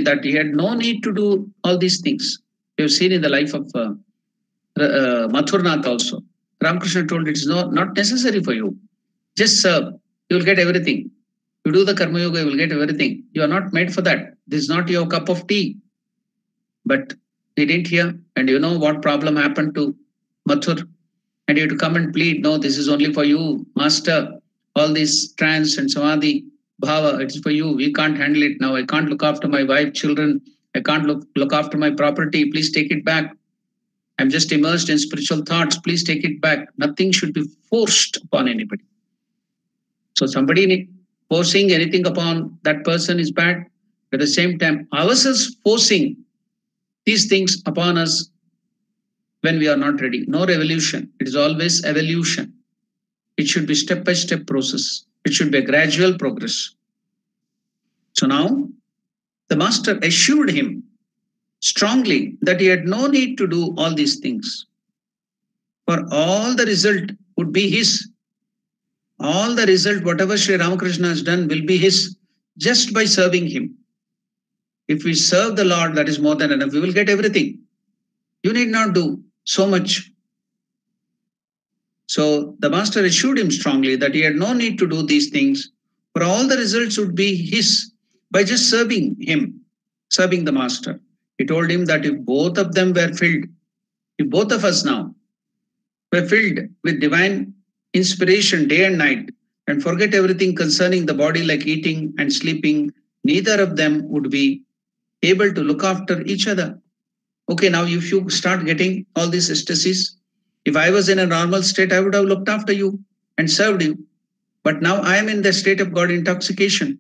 A: that he had no need to do all these things. We have seen in the life of Mathurnath also. Ramakrishna told it's not necessary for you. Just serve. You will get everything. You do the Karma Yoga, you will get everything. You are not made for that. This is not your cup of tea. But he didn't hear. And you know what problem happened to Mathur? And you have to come and plead, no, this is only for you, master. All these trance and samadhi, bhava, it's for you. We can't handle it now. I can't look after my wife, children. I can't look after my property. Please take it back. I'm just immersed in spiritual thoughts. Please take it back. Nothing should be forced upon anybody. So somebody forcing anything upon that person is bad. At the same time, ourselves forcing these things upon us when we are not ready. No revolution. It is always evolution. It should be step-by-step process. It should be a gradual progress. So now, the master assured him strongly that he had no need to do all these things. For all the result would be his. All the result, whatever Sri Ramakrishna has done, will be his just by serving him. If we serve the Lord, that is more than enough. We will get everything. You need not do so much. So the master assured him strongly that he had no need to do these things, for all the results would be his by just serving him, serving the master. He told him that if both of them were filled, if both of us now were filled with divine inspiration day and night, and forget everything concerning the body like eating and sleeping, neither of them would be able to look after each other. Okay, now if you start getting all these ecstasies, if I was in a normal state, I would have looked after you and served you. But now I am in the state of God intoxication.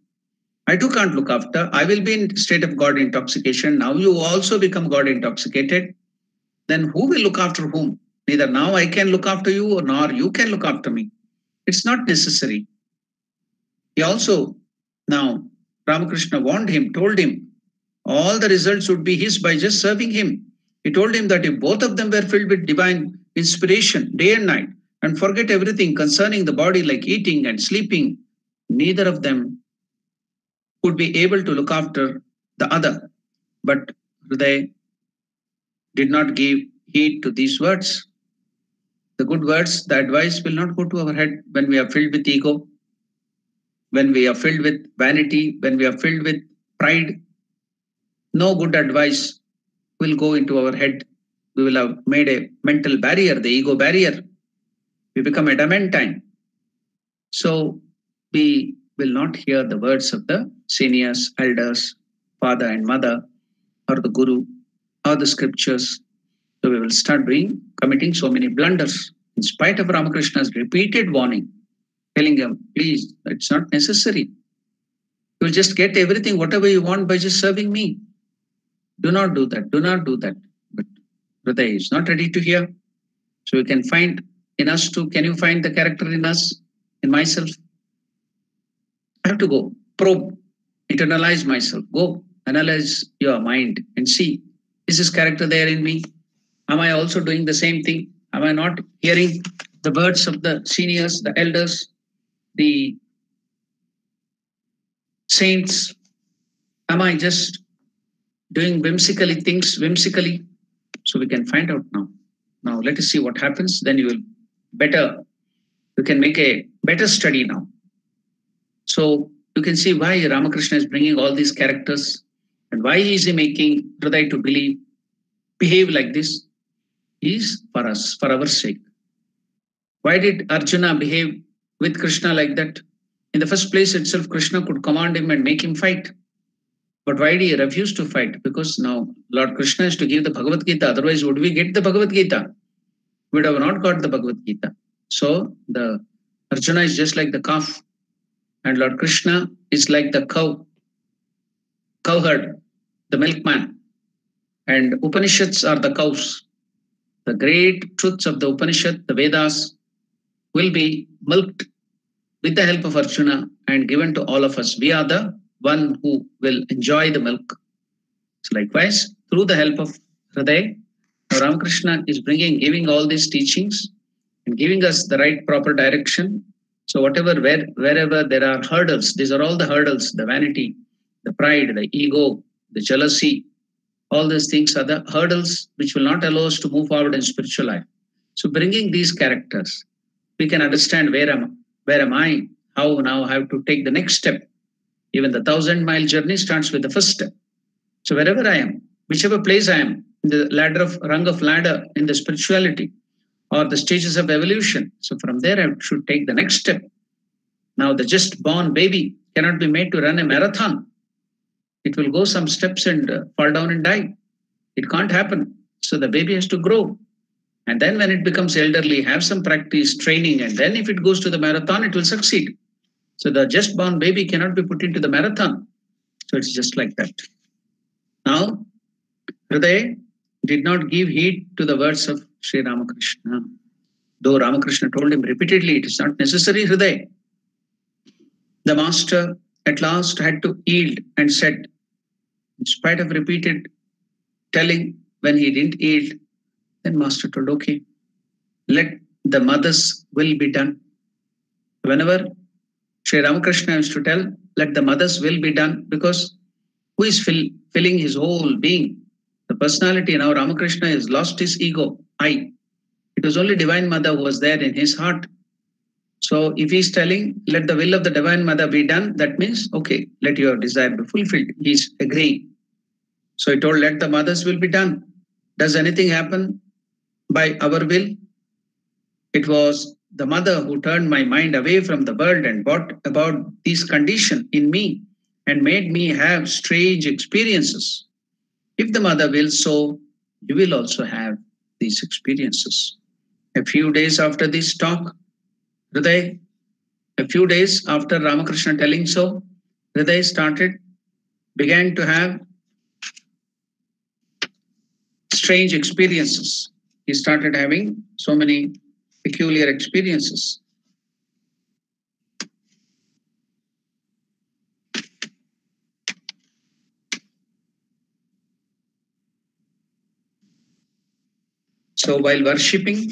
A: I too can't look after. I will be in state of God intoxication. Now you also become God intoxicated. Then who will look after whom? Neither now I can look after you nor you can look after me. It's not necessary. He also, now Ramakrishna warned him, told him, all the results would be his by just serving him. He told him that if both of them were filled with divine inspiration day and night and forget everything concerning the body like eating and sleeping, neither of them would be able to look after the other. But they did not give heed to these words. The good words, the advice will not go to our head when we are filled with ego, when we are filled with vanity, when we are filled with pride. No good advice will go into our head. We will have made a mental barrier, the ego barrier. We become adamantine. So we will not hear the words of the seniors, elders, father and mother, or the guru, or the scriptures. So we will start committing so many blunders in spite of Ramakrishna's repeated warning, telling him, please, it's not necessary. You'll just get everything, whatever you want by just serving me. Do not do that. Do not do that. But Hriday is not ready to hear. So you can find in us too. Can you find the character in us, in myself? I have to go, probe, internalize myself. Go, analyze your mind and see, is this character there in me? Am I also doing the same thing? Am I not hearing the words of the seniors, the elders, the saints? Am I just doing whimsically things, whimsically? So we can find out now. Now let us see what happens. Then you can make a better study now. So you can see why Ramakrishna is bringing all these characters and why is he making Hriday to behave like this. Is for us, for our sake. Why did Arjuna behave with Krishna like that? In the first place itself, Krishna could command him and make him fight. But why did he refuse to fight? Because now Lord Krishna is to give the Bhagavad Gita. Otherwise, would we get the Bhagavad Gita? We would have not got the Bhagavad Gita. So the Arjuna is just like the calf. And Lord Krishna is like the cowherd, the milkman. And Upanishads are the cows. The great truths of the Upanishad, the Vedas, will be milked with the help of Arjuna and given to all of us. We are the one who will enjoy the milk. So likewise, through the help of Hriday, Ramakrishna is giving all these teachings and giving us the right proper direction. So wherever there are hurdles, these are all the hurdles, the vanity, the pride, the ego, the jealousy. All these things are the hurdles which will not allow us to move forward in spiritual life. So bringing these characters, we can understand where am I, how now I have to take the next step. Even the 1,000-mile journey starts with the first step. So wherever I am, whichever place I am, in the rung of ladder in the spirituality or the stages of evolution. So from there, I should take the next step. Now, the just born baby cannot be made to run a marathon. It will go some steps and fall down and die. It can't happen. So the baby has to grow. And then when it becomes elderly, have some practice, training, and then if it goes to the marathon, it will succeed. So the just born baby cannot be put into the marathon. So it's just like that. Now, Hriday did not give heed to the words of Sri Ramakrishna. Though Ramakrishna told him repeatedly, it is not necessary, Hriday. The master at last had to yield and said, in spite of repeated telling, when he didn't yield, then master told, okay, let the mother's will be done. Whenever Sri Ramakrishna used to tell, let the mother's will be done, because who is filling his whole being? The personality. Now Ramakrishna has lost his ego, I. It was only Divine Mother who was there in his heart. So if he's telling, let the will of the Divine Mother be done, that means, okay, let your desire be fulfilled. He's agreeing. So he told, let the mother's will be done. Does anything happen by our will? It was the mother who turned my mind away from the world and brought about this condition in me and made me have strange experiences. If the mother wills so, you will also have these experiences. A few days after this talk, Hriday, a few days after Ramakrishna telling so, Hriday began to have strange experiences. He started having so many peculiar experiences. So while worshipping,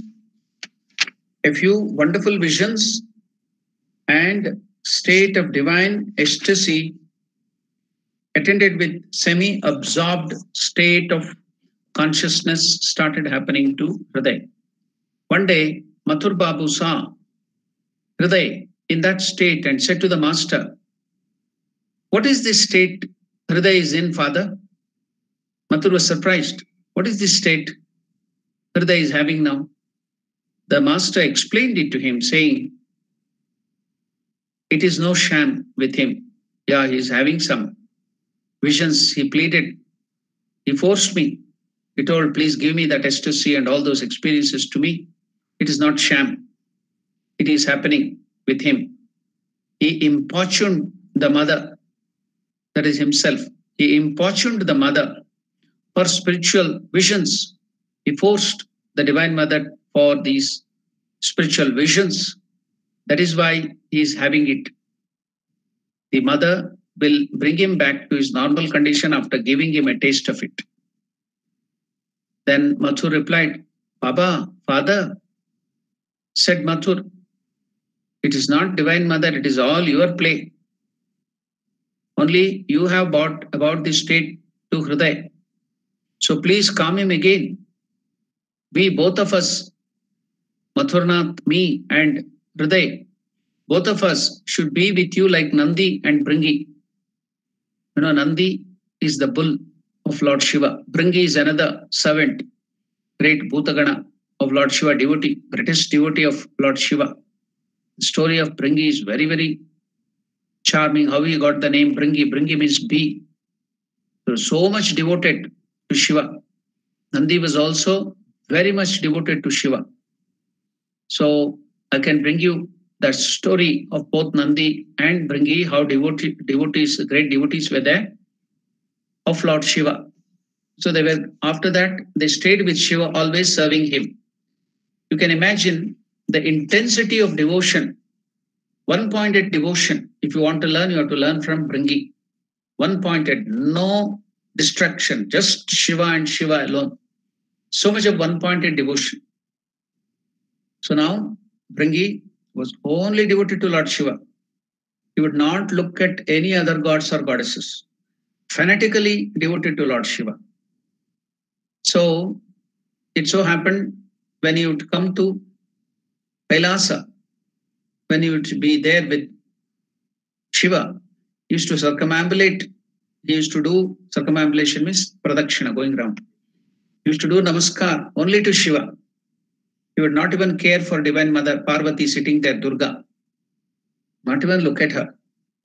A: a few wonderful visions and state of divine ecstasy attended with semi-absorbed state of consciousness started happening to Hriday. One day, Mathur Babu saw Hriday in that state and said to the master, what is this state Hriday is in, father? Mathur was surprised. What is this state Hriday is having now? The master explained it to him, saying, it is no sham with him. Yeah, he is having some visions. He pleaded. He forced me. He told, please give me that ecstasy and all those experiences to me. It is not sham. It is happening with him. He importuned the mother, that is himself. He importuned the mother for spiritual visions. He forced the Divine Mother for these spiritual visions. That is why he is having it. The mother will bring him back to his normal condition after giving him a taste of it. Then Mathur replied, Baba, father, said Mathur, it is not Divine Mother, it is all your play. Only you have brought about this state to Hriday. So please calm him again. We, both of us, Mathurnath, me and Hriday, both of us should be with you like Nandi and Bringi. You know, Nandi is the bull of Lord Shiva. Bringi is another servant, great Bhutagana of Lord Shiva, devotee, greatest devotee of Lord Shiva. The story of Bringi is very, very charming. How he got the name Bringi. Bringi means bee. So much devoted to Shiva. Nandi was also very much devoted to Shiva. So I can bring you that story of both Nandi and Bringi, how devotees, great devotees were there of Lord Shiva. So they were, after that, they stayed with Shiva, always serving him. You can imagine the intensity of devotion, one-pointed devotion. If you want to learn, you have to learn from Bringi. One-pointed, no distraction, just Shiva and Shiva alone. So much of one-pointed devotion. So now, Bringi was only devoted to Lord Shiva. He would not look at any other gods or goddesses. fanatically devoted to Lord Shiva. So it so happened when you would come to Kailasa, when you would be there with Shiva, he used to circumambulate. He used to do circumambulation means pradakshina, going around. He used to do namaskar only to Shiva. He would not even care for Divine Mother Parvati sitting there, Durga. Not even look at her.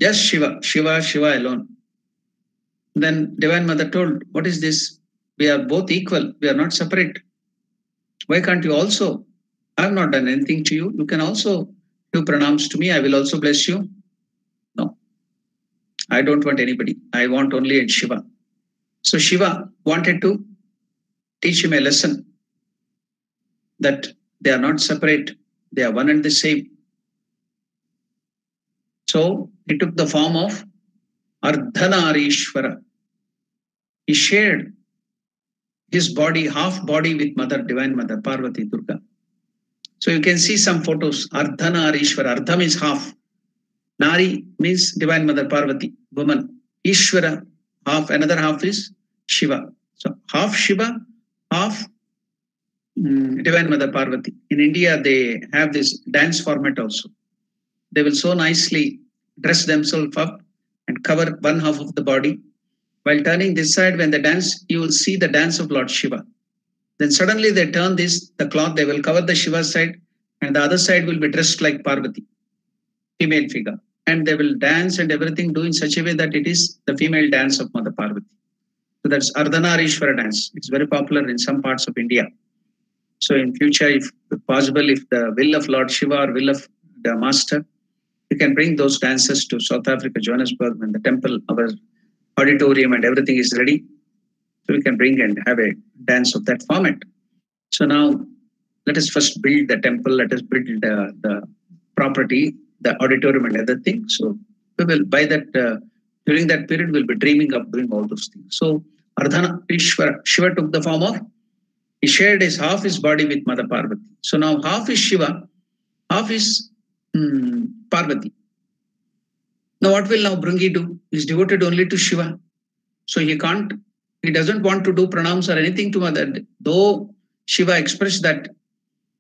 A: Just Shiva, Shiva, Shiva alone. Then Divine Mother told, what is this? We are both equal. We are not separate. Why can't you also? I have not done anything to you. You can also do pranams to me. I will also bless you. No. I don't want anybody. I want only Shiva. So Shiva wanted to teach him a lesson that they are not separate. They are one and the same. So he took the form of Ardhanarishwara. He shared his body, half body with Mother, Divine Mother, Parvati, Durga. So you can see some photos. Ardhanarishwara. Ardham is half. Nari means Divine Mother, Parvati, woman. Ishwara, half. Another half is Shiva. So half Shiva, half Divine Mother, Parvati. In India, they have this dance format also. They will so nicely dress themselves up and cover one half of the body. While turning this side, when they dance, you will see the dance of Lord Shiva. Then suddenly they turn the cloth, they will cover the Shiva side, and the other side will be dressed like Parvati, female figure. And they will dance and everything do in such a way that it is the female dance of Mother Parvati. So that's Ardhanarishwara dance. It's very popular in some parts of India. So in future, if possible, if the will of Lord Shiva or will of the Master, you can bring those dances to South Africa, Johannesburg, when the temple, our auditorium and everything is ready. So we can bring and have a dance of that format. So now let us first build the temple, let us build the property, the auditorium and other things. So we will, by that, during that period, we'll be dreaming of doing all those things. So Ardhanarishwara, Shiva took the form of, he shared half his body with Mother Parvati. So now half is Shiva, half is Parvati. Now what will now Bhringi do? He's devoted only to Shiva. So he doesn't want to do pranams or anything to Mother. Though Shiva expressed that,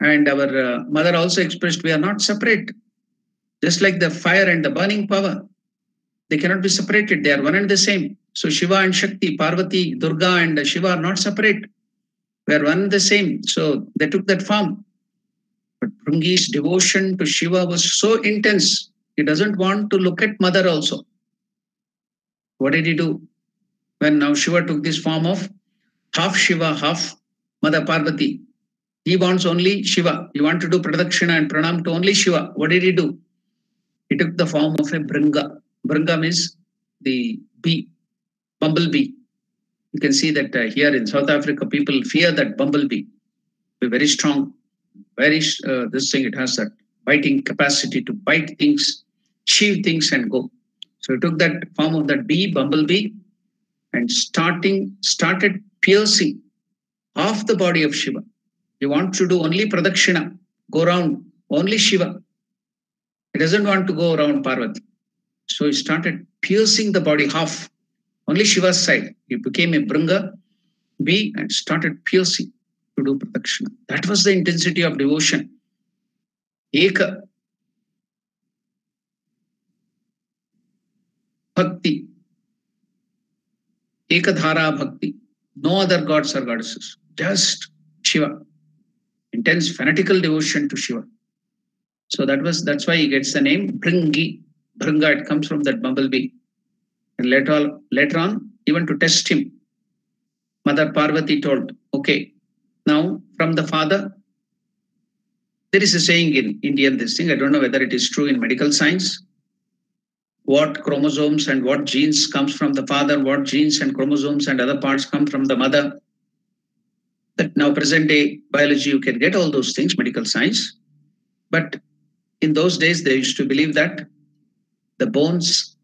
A: and our Mother also expressed, we are not separate. Just like the fire and the burning power, they cannot be separated. They are one and the same. So Shiva and Shakti, Parvati, Durga and Shiva are not separate. We are one and the same. So they took that form. But Bhringi's devotion to Shiva was so intense. He doesn't want to look at Mother also. What did he do? When now Shiva took this form of half Shiva, half Mother Parvati, he wants only Shiva. He wants to do pradakshina and pranam to only Shiva. What did he do? He took the form of a Bhringa. Bhringa means the bee, bumblebee. You can see that here in South Africa, people fear that bumblebee. Be very strong. This thing, it has that biting capacity to bite things, chew things and go. So he took that form of that bee, bumblebee, and started piercing half the body of Shiva. He wants to do only pradakshina, go around only Shiva. He doesn't want to go around Parvati. So he started piercing the body half, only Shiva's side. He became a Bhringa bee and started piercing to do pradakshina. That was the intensity of devotion. Eka Bhakti. Ekadhara Bhakti. No other gods or goddesses. Just Shiva. Intense fanatical devotion to Shiva. So that's why he gets the name Bhringi. Bhringa, it comes from that bumblebee. And later on, even to test him, Mother Parvati told, okay, now from the father, there is a saying in Indian, this thing, I don't know whether it is true in medical science, what chromosomes and what genes comes from the father, what genes and chromosomes and other parts come from the mother. That now present day biology, you can get all those things, medical science. But in those days, they used to believe that the bones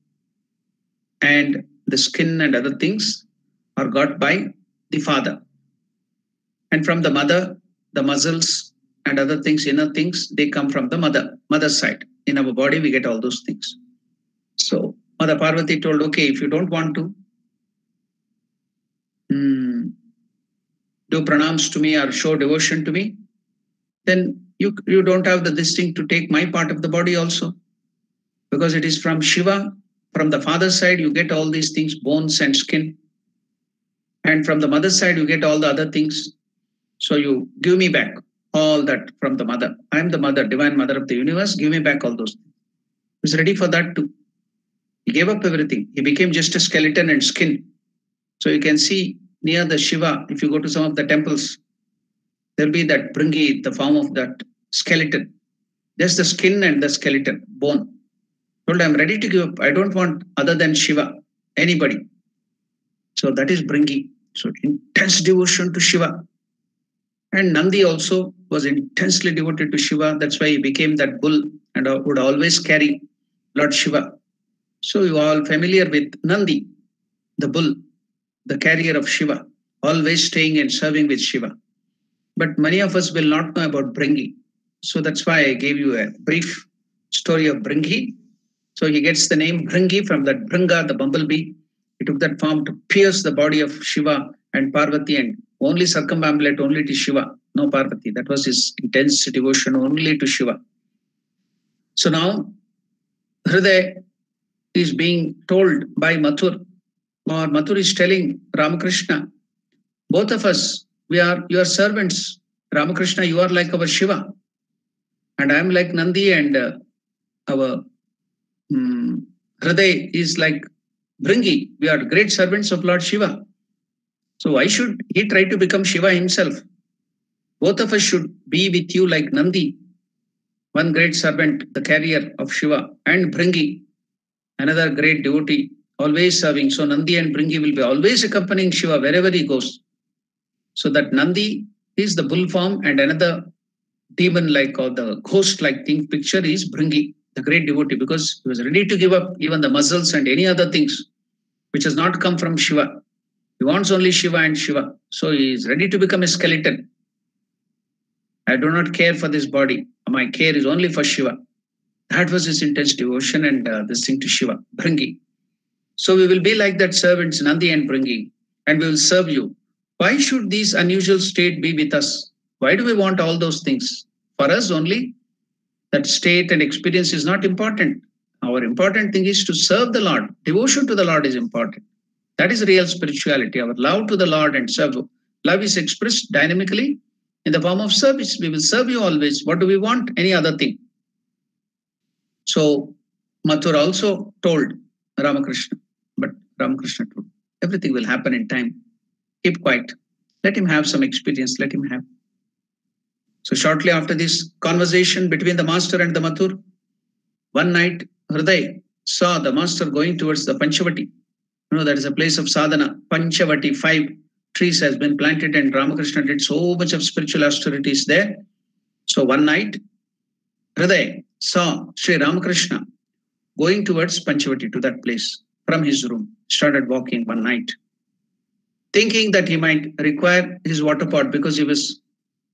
A: and the skin and other things are got by the father. And from the mother, the muscles and other things, inner things, they come from the mother's side. In our body, we get all those things. So Mother Parvati told, okay, if you don't want to do pranams to me or show devotion to me, then you don't have this thing to take my part of the body also, because it is from Shiva. From the father's side, you get all these things, bones and skin. And from the mother's side, you get all the other things. So you give me back all that from the mother. I am the mother, divine mother of the universe. Give me back all those things. He was ready for that too. He gave up everything. He became just a skeleton and skin. So you can see near the Shiva, if you go to some of the temples, there'll be that Bringi, the form of that skeleton. Just the skin and the skeleton, bone. Told, I'm ready to give up. I don't want other than Shiva, anybody. So that is Bringi. So intense devotion to Shiva. And Nandi also was intensely devoted to Shiva. That's why he became that bull and would always carry Lord Shiva. So you are all familiar with Nandi, the bull, the carrier of Shiva, always staying and serving with Shiva. But many of us will not know about Bringi. So that's why I gave you a brief story of Bringi. So he gets the name Bringi from that Bringa, the bumblebee. He took that form to pierce the body of Shiva and Parvati and only circumambulate only to Shiva, no Parvati. That was his intense devotion only to Shiva. So now Hriday is being told by Mathur, or Mathur is telling Ramakrishna, both of us, we are your servants. Ramakrishna, you are like our Shiva. And I am like Nandi, and our Hriday is like Bringi. We are great servants of Lord Shiva. So why should he try to become Shiva himself? Both of us should be with you like Nandi, one great servant, the carrier of Shiva, and Bringi, another great devotee, always serving. So Nandi and Bringi will be always accompanying Shiva wherever he goes. So that Nandi is the bull form, and another demon-like or the ghost-like thing picture is Bringi, the great devotee, because he was ready to give up even the muscles and any other things which has not come from Shiva. He wants only Shiva and Shiva. So he is ready to become a skeleton. I do not care for this body. My care is only for Shiva. That was his intense devotion and this thing to Shiva, Bringi. So we will be like that servants, Nandi and Bringi, and we will serve you. Why should these unusual state be with us? Why do we want all those things? For us only, that state and experience is not important. Our important thing is to serve the Lord. Devotion to the Lord is important. That is real spirituality. Our love to the Lord and serve. Love is expressed dynamically in the form of service. We will serve you always. What do we want? Any other thing. So Mathur also told Ramakrishna, but Ramakrishna told, everything will happen in time. Keep quiet. Let him have some experience. Let him have. So shortly after this conversation between the master and the Mathur, one night Hriday saw the master going towards the Panchavati. You know, that is a place of sadhana. Panchavati, 5 trees has been planted, and Ramakrishna did so much of spiritual austerities there. So one night, Hriday saw Sri Ramakrishna going towards Panchavati, to that place from his room. Started walking one night, thinking that he might require his water pot because he was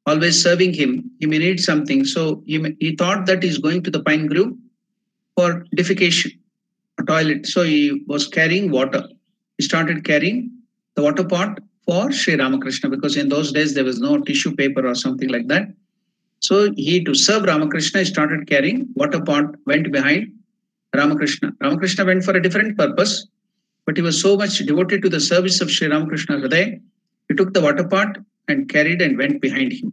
A: always serving him. He may need something. So he thought that he's going to the pine grove for defecation, a toilet. So he was carrying water. He started carrying the water pot for Sri Ramakrishna, because in those days there was no tissue paper or something like that. So he, to serve Ramakrishna, he started carrying water pot, went behind Ramakrishna. Ramakrishna went for a different purpose, but he was so much devoted to the service of Sri Ramakrishna Hriday, he took the water pot and carried and went behind him.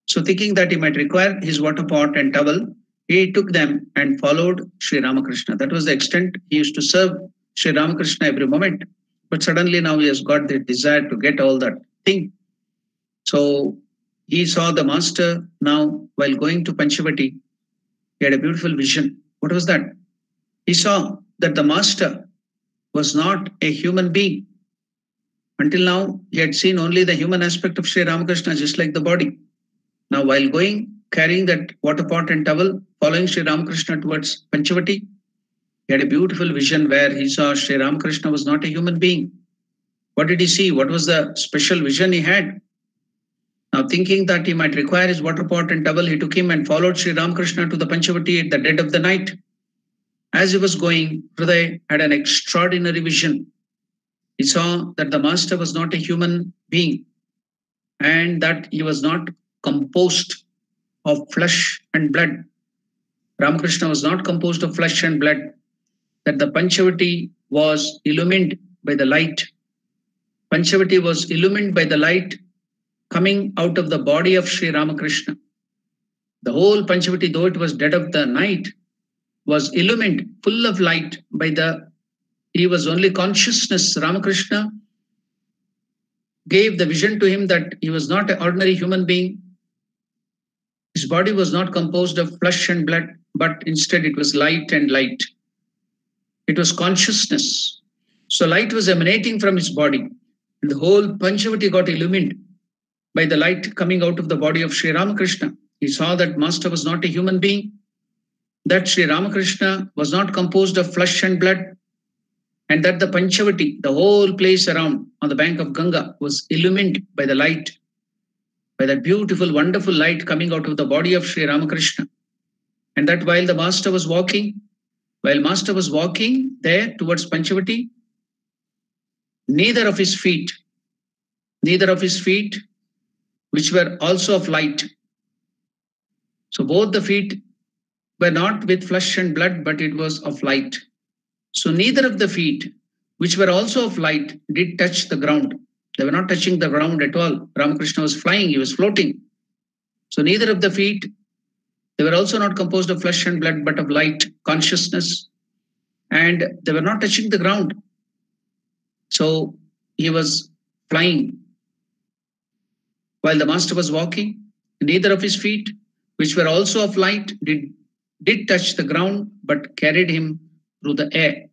A: So thinking that he might require his water pot and towel, he took them and followed Sri Ramakrishna. That was the extent he used to serve Sri Ramakrishna every moment. But suddenly now he has got the desire to get all that thing. So he saw the master now while going to Panchavati. He had a beautiful vision. What was that? He saw that the master was not a human being. Until now, he had seen only the human aspect of Sri Ramakrishna, just like the body. Now, while going, carrying that water pot and towel, following Sri Ramakrishna towards Panchavati, he had a beautiful vision where he saw Sri Ramakrishna was not a human being. What did he see? What was the special vision he had? Now, thinking that he might require his water pot and towel, he took him and followed Sri Ramakrishna to the Panchavati at the dead of the night. As he was going, Hriday had an extraordinary vision. He saw that the master was not a human being and that he was not composed of flesh and blood. Ramakrishna was not composed of flesh and blood, that the Panchavati was illumined by the light. Panchavati was illumined by the light coming out of the body of Sri Ramakrishna. The whole Panchavati, though it was dead of the night, was illumined, full of light by he was only consciousness. Ramakrishna gave the vision to him that he was not an ordinary human being. His body was not composed of flesh and blood, but instead it was light and light. It was consciousness. So light was emanating from his body. And the whole Panchavati got illumined by the light coming out of the body of Sri Ramakrishna. He saw that master was not a human being, that Sri Ramakrishna was not composed of flesh and blood, and that the Panchavati, the whole place around on the bank of Ganga, was illumined by the light, by that beautiful, wonderful light coming out of the body of Sri Ramakrishna. And that while the master was walking there towards Panchavati, neither of his feet, which were also of light. So both the feet were not with flesh and blood, but it was of light. So neither of the feet, which were also of light, did touch the ground. They were not touching the ground at all. Ramakrishna was flying, he was floating. So neither of the feet, they were also not composed of flesh and blood, but of light, consciousness. And they were not touching the ground. So he was flying. While the master was walking, neither of his feet, which were also of light, did touch the ground, but carried him through the air.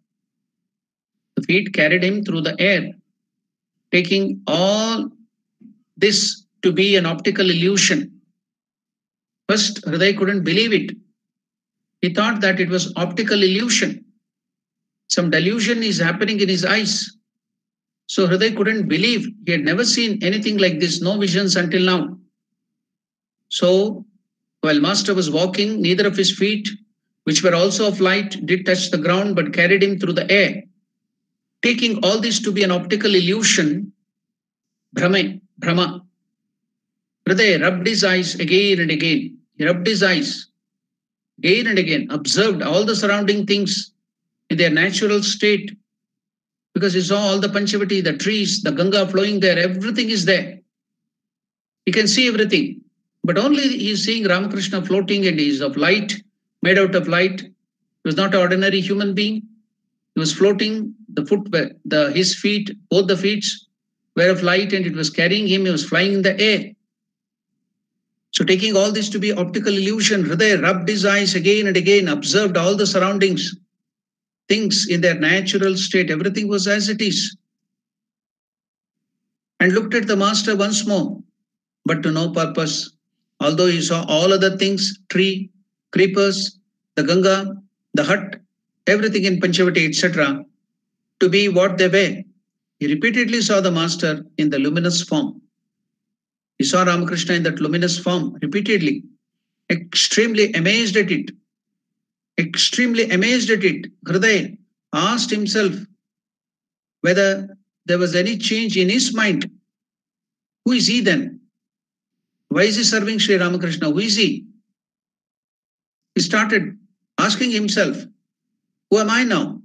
A: The feet carried him through the air, taking all this to be an optical illusion. First, Hriday couldn't believe it. He thought that it was optical illusion. Some delusion is happening in his eyes. So Hriday couldn't believe. He had never seen anything like this, no visions until now. So while master was walking, neither of his feet, which were also of light, did touch the ground, but carried him through the air. Taking all this to be an optical illusion, Brahma, Hriday rubbed his eyes again and again. He rubbed his eyes again and again, observed all the surrounding things in their natural state, because he saw all the Panchavati, the trees, the Ganga flowing there, everything is there. He can see everything, but only he is seeing Ramakrishna floating, and he is of light, made out of light. He was not an ordinary human being. He was floating, his feet, both the feet were of light, and it was carrying him, he was flying in the air. So taking all this to be optical illusion, Hriday rubbed his eyes again and again, observed all the surroundings, things in their natural state, everything was as it is, and looked at the master once more, but to no purpose. Although he saw all other things, tree, creepers, the Ganga, the hut, everything in Panchavati, etc., to be what they were, he repeatedly saw the master in the luminous form. He saw Ramakrishna in that luminous form repeatedly, extremely amazed at it. Hriday asked himself whether there was any change in his mind. Who is he then? Why is he serving Sri Ramakrishna? Who is he? He started asking himself, who am I now?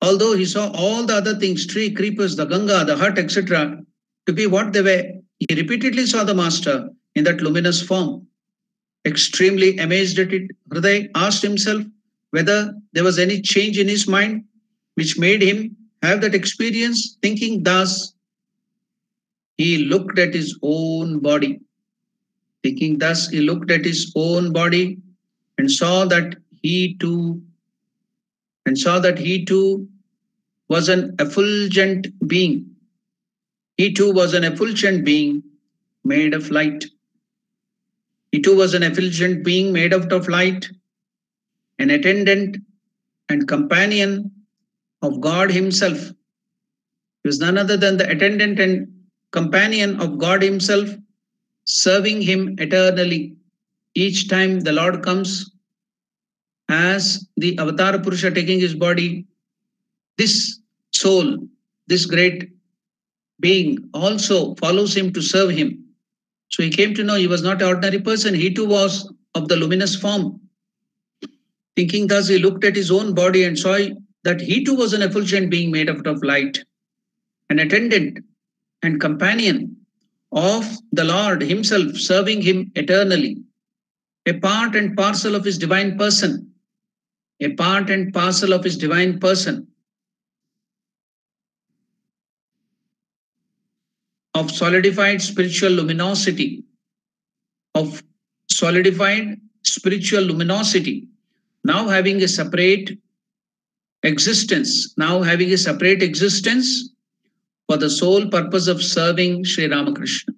A: Although he saw all the other things, tree, creepers, the Ganga, the hut, etc., to be what they were, he repeatedly saw the master in that luminous form. Extremely amazed at it, Hriday asked himself whether there was any change in his mind which made him have that experience. Thinking thus, he looked at his own body. And saw that he too was an effulgent being. He too was an effulgent being made of light. He too was an effulgent being made out of light, an attendant and companion of God himself. He was none other than the attendant and companion of God himself, serving him eternally. Each time the Lord comes as the Avatar Purusha taking his body, this soul, this great being also follows him to serve him. So he came to know he was not an ordinary person. He too was of the luminous form. Thinking thus, he looked at his own body and saw that he too was an effulgent being made out of light, an attendant and companion of the Lord himself, serving him eternally, a part and parcel of his divine person, a part and parcel of his divine person, of solidified spiritual luminosity, of solidified spiritual luminosity, now having a separate existence, for the sole purpose of serving Sri Ramakrishna.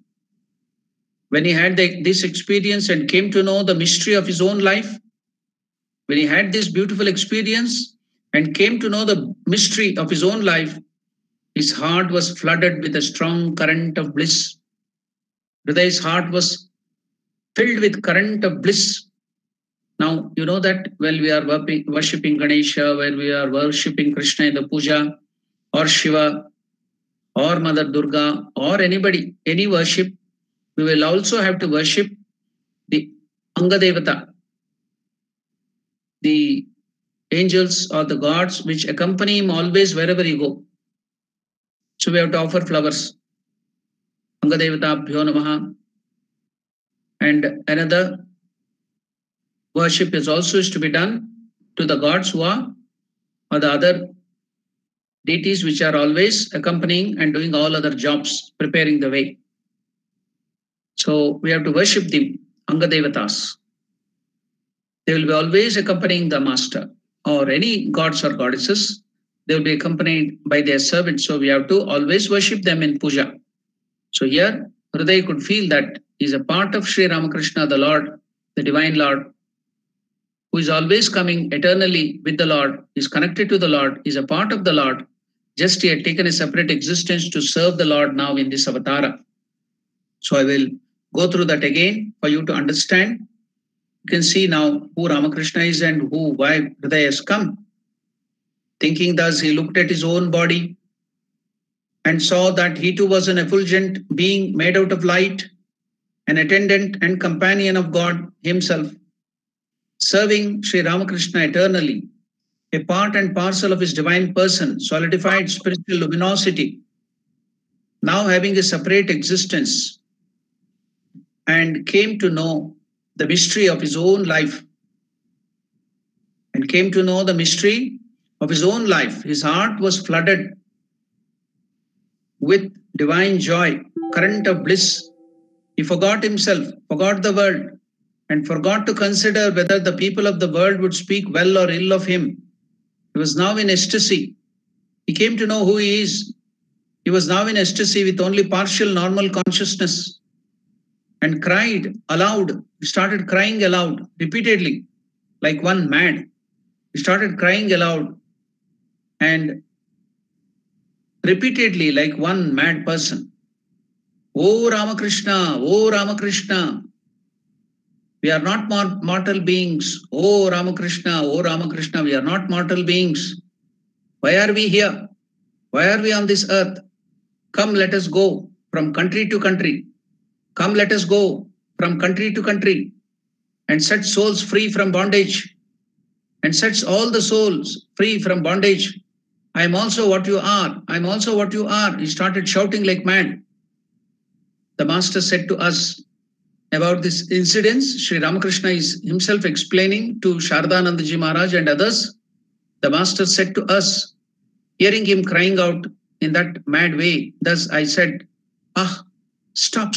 A: When he had this experience and came to know the mystery of his own life, when he had this beautiful experience and came to know the mystery of his own life, his heart was flooded with a strong current of bliss. Hriday's heart was filled with current of bliss. Now, you know that when we are worshipping Ganesha, when we are worshipping Krishna in the puja, or Shiva, or Mother Durga, or anybody, any worship, we will also have to worship the Angadevata, the angels or the gods which accompany him always wherever he go. So we have to offer flowers. Angadevata Bhyo Namaha. And another worship is also to be done to the gods who are, or the other deities which are always accompanying and doing all other jobs, preparing the way. So we have to worship them, Angadevatas. They will be always accompanying the master, or any gods or goddesses. They will be accompanied by their servants. So we have to always worship them in puja. So here, Hriday could feel that he is a part of Sri Ramakrishna, the Lord, the Divine Lord, who is always coming eternally with the Lord, is connected to the Lord, is a part of the Lord. Just he had taken a separate existence to serve the Lord now in this avatara. So I will go through that again for you to understand. You can see now who Ramakrishna is and why Hriday has come. Thinking thus, he looked at his own body and saw that he too was an effulgent being made out of light, an attendant and companion of God himself, serving Sri Ramakrishna eternally, a part and parcel of his divine person, solidified spiritual luminosity, now having a separate existence, and came to know the mystery of his own life. His heart was flooded with divine joy, current of bliss. He forgot himself, forgot the world, and forgot to consider whether the people of the world would speak well or ill of him. He was now in ecstasy. He came to know who he is. He was now in ecstasy with only partial normal consciousness, and cried aloud. He started crying aloud repeatedly, like one mad. He started crying aloud and repeatedly like one mad person. Oh Ramakrishna, oh Ramakrishna. We are not mortal beings. Oh Ramakrishna, we are not mortal beings. Why are we here? Why are we on this earth? Come, let us go from country to country. Come, let us go from country to country and set souls free from bondage, and sets all the souls free from bondage. I am also what you are. I am also what you are. He started shouting like mad. The master said to us about this incident. Sri Ramakrishna is himself explaining to Shardanandaji Maharaj and others. The master said to us, hearing him crying out in that mad way, thus I said, stop.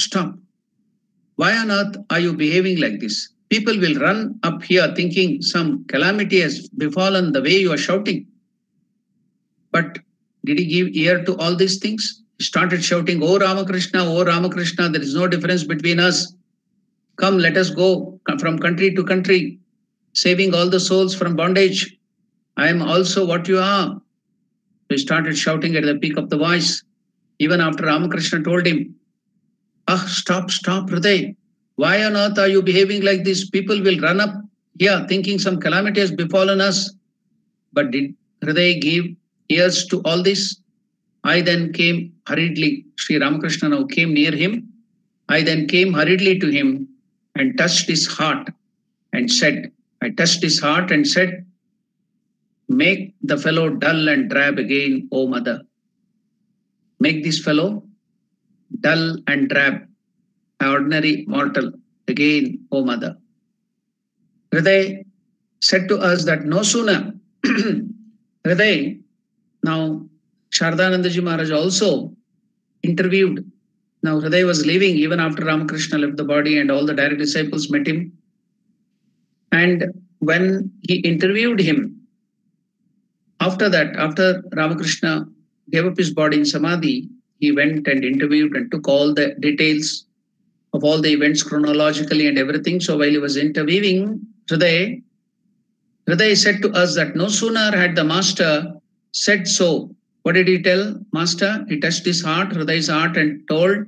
A: Why on earth are you behaving like this? People will run up here thinking some calamity has befallen the way you are shouting. But did he give ear to all these things? He started shouting, oh Ramakrishna, there is no difference between us. Come, let us go from country to country, saving all the souls from bondage. I am also what you are. He started shouting at the peak of the voice. Even after Ramakrishna told him, stop, Hriday. Why on earth are you behaving like this? People will run up here thinking some calamity has befallen us. But did Hriday give ears to all this? I then came hurriedly. Sri Ramakrishna now came near him. I then came hurriedly to him and touched his heart and said, I touched his heart and said, make the fellow dull and drab again, O mother. Make this fellow dull and drab, ordinary mortal again, O mother. Hriday said to us that no sooner, Hriday, now Shardanandaji Maharaj also interviewed. Now Hriday was leaving even after Ramakrishna left the body and all the direct disciples met him. And when he interviewed him, after that, after Ramakrishna gave up his body in Samadhi, he went and interviewed and took all the details of all the events chronologically and everything. So while he was interviewing Hriday said to us that no sooner had the master said so. What did he tell master? He touched his heart, Hriday's heart, and told,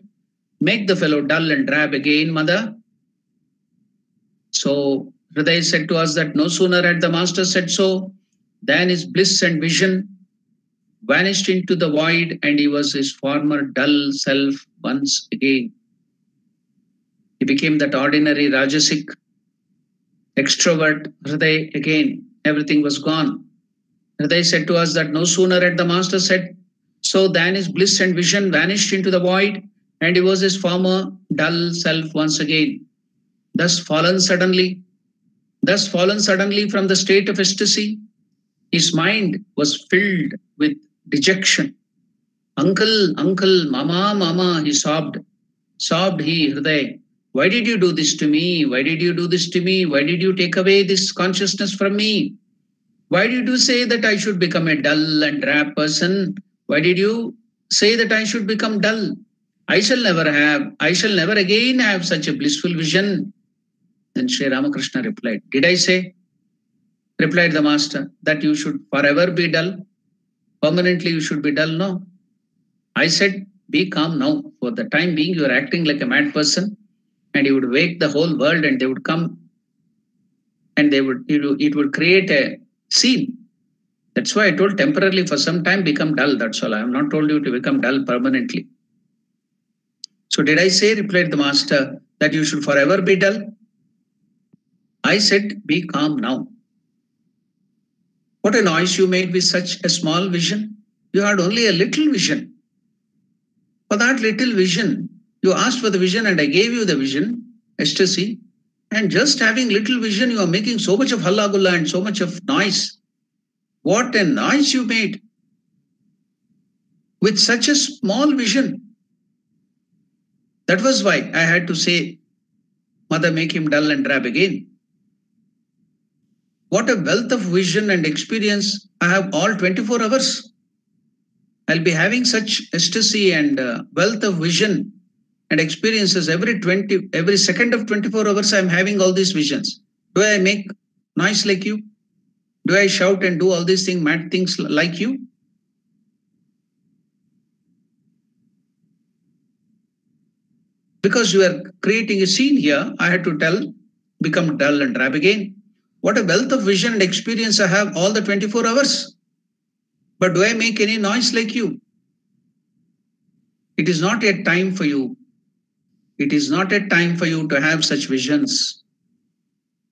A: make the fellow dull and drab again, mother. So Hriday said to us that no sooner had the master said so, than his bliss and vision vanished into the void, and he was his former dull self once again. He became that ordinary Rajasic extrovert Hriday again. Everything was gone. Hriday said to us that no sooner had the master said so, than his bliss and vision vanished into the void, and he was his former dull self once again. Thus fallen suddenly from the state of ecstasy, his mind was filled with dejection. Uncle, uncle, mama, mama, he sobbed. Sobbed he, Hriday. Why did you do this to me? Why did you do this to me? Why did you take away this consciousness from me? Why did you say that I should become a dull and drab person? Why did you say that I should become dull? I shall never again have such a blissful vision. Then Sri Ramakrishna replied, did I say? Replied the master, that you should forever be dull? Permanently you should be dull? No. I said, be calm now. For the time being, you are acting like a mad person, and you would wake the whole world, and they would come, and it would create a scene. That's why I told temporarily for some time become dull. That's all. I have not told you to become dull permanently. So did I say, replied the master, that you should forever be dull? I said, be calm now. What a noise you made with such a small vision. You had only a little vision. For that little vision, you asked for the vision and I gave you the vision, ecstasy. And just having little vision, you are making so much of halla gulla and so much of noise. What a noise you made with such a small vision. That was why I had to say, mother, make him dull and drab again. What a wealth of vision and experience I have all 24 hours. I'll be having such ecstasy and wealth of vision and experiences every second of 24 hours. I'm having all these visions. Do I make noise like you? Do I shout and do all these things, mad things like you? Because you are creating a scene here, I had to tell, become dull and drab again. What a wealth of vision and experience I have all the 24 hours. But do I make any noise like you? It is not yet time for you. It is not yet time for you to have such visions.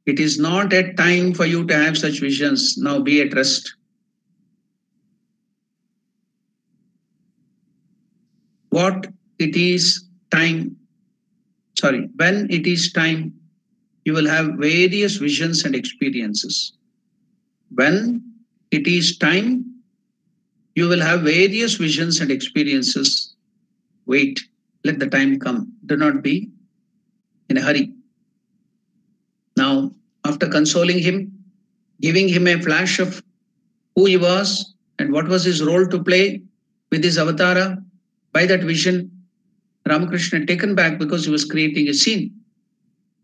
A: It is not yet time for you to have such visions. Now be at rest. When it is time, you will have various visions and experiences. When it is time, you will have various visions and experiences. Wait, let the time come. Do not be in a hurry. Now, after consoling him, giving him a flash of who he was and what was his role to play with his avatara, by that vision, Ramakrishna taken back because he was creating a scene.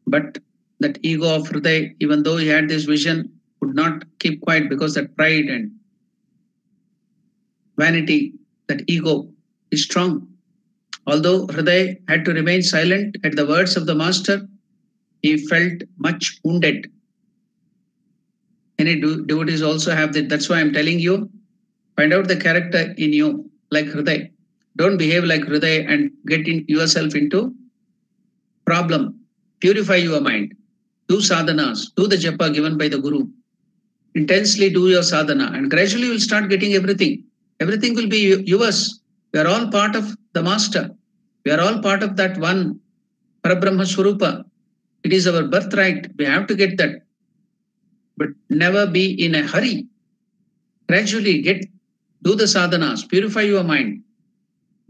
A: But that ego of Hriday, even though he had this vision, would not keep quiet because that pride and vanity, that ego is strong. Although Hriday had to remain silent at the words of the master, he felt much wounded. Any devotees also have that. That's why I'm telling you, find out the character in you. like Hriday. Don't behave like Hriday and get yourself into problem. Purify your mind. Do sadhanas. Do the japa given by the Guru. Intensely do your sadhana, and gradually you will start getting everything. Everything will be yours. We are all part of the Master. We are all part of that one Parabrahma Swarupa. It is our birthright. We have to get that. But never be in a hurry. Gradually do the sadhanas, purify your mind.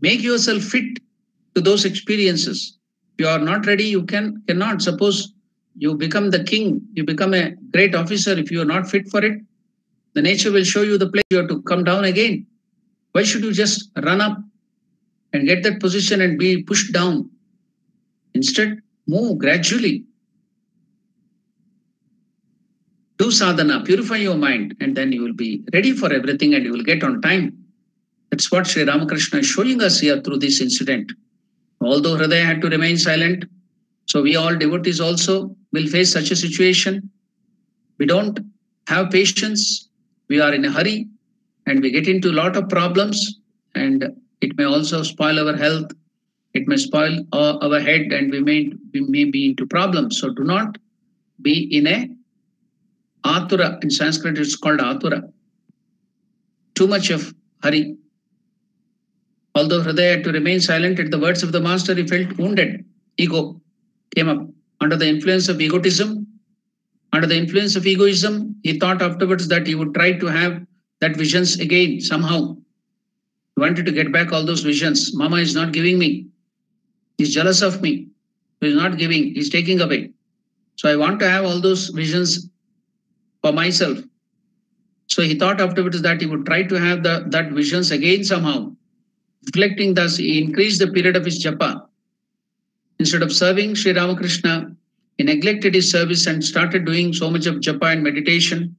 A: Make yourself fit to those experiences. If you are not ready, you cannot. Suppose you become the king, you become a great officer. If you are not fit for it, the nature will show you the place you have to come down again. Why should you just run up and get that position and be pushed down? Instead, move gradually. Do sadhana, purify your mind, and then you will be ready for everything and you will get on time. That's what Sri Ramakrishna is showing us here through this incident. Although Hriday had to remain silent, so we all devotees also will face such a situation. We don't have patience, we are in a hurry, and we get into a lot of problems, and it may also spoil our health, it may spoil our head, and we may be into problems. So do not be in a atura. In Sanskrit it's called atura. Too much of hurry. Although Hriday had to remain silent at the words of the Master, he felt wounded. Ego came up. Under the influence of egotism, he thought afterwards that he would try to have that visions again somehow. He wanted to get back all those visions. Mama is not giving me. He's jealous of me. He's not giving. He's taking away. So I want to have all those visions for myself. So he thought afterwards that he would try to have that visions again somehow. Reflecting thus, he increased the period of his japa. Instead of serving Sri Ramakrishna, he neglected his service and started doing so much of japa and meditation,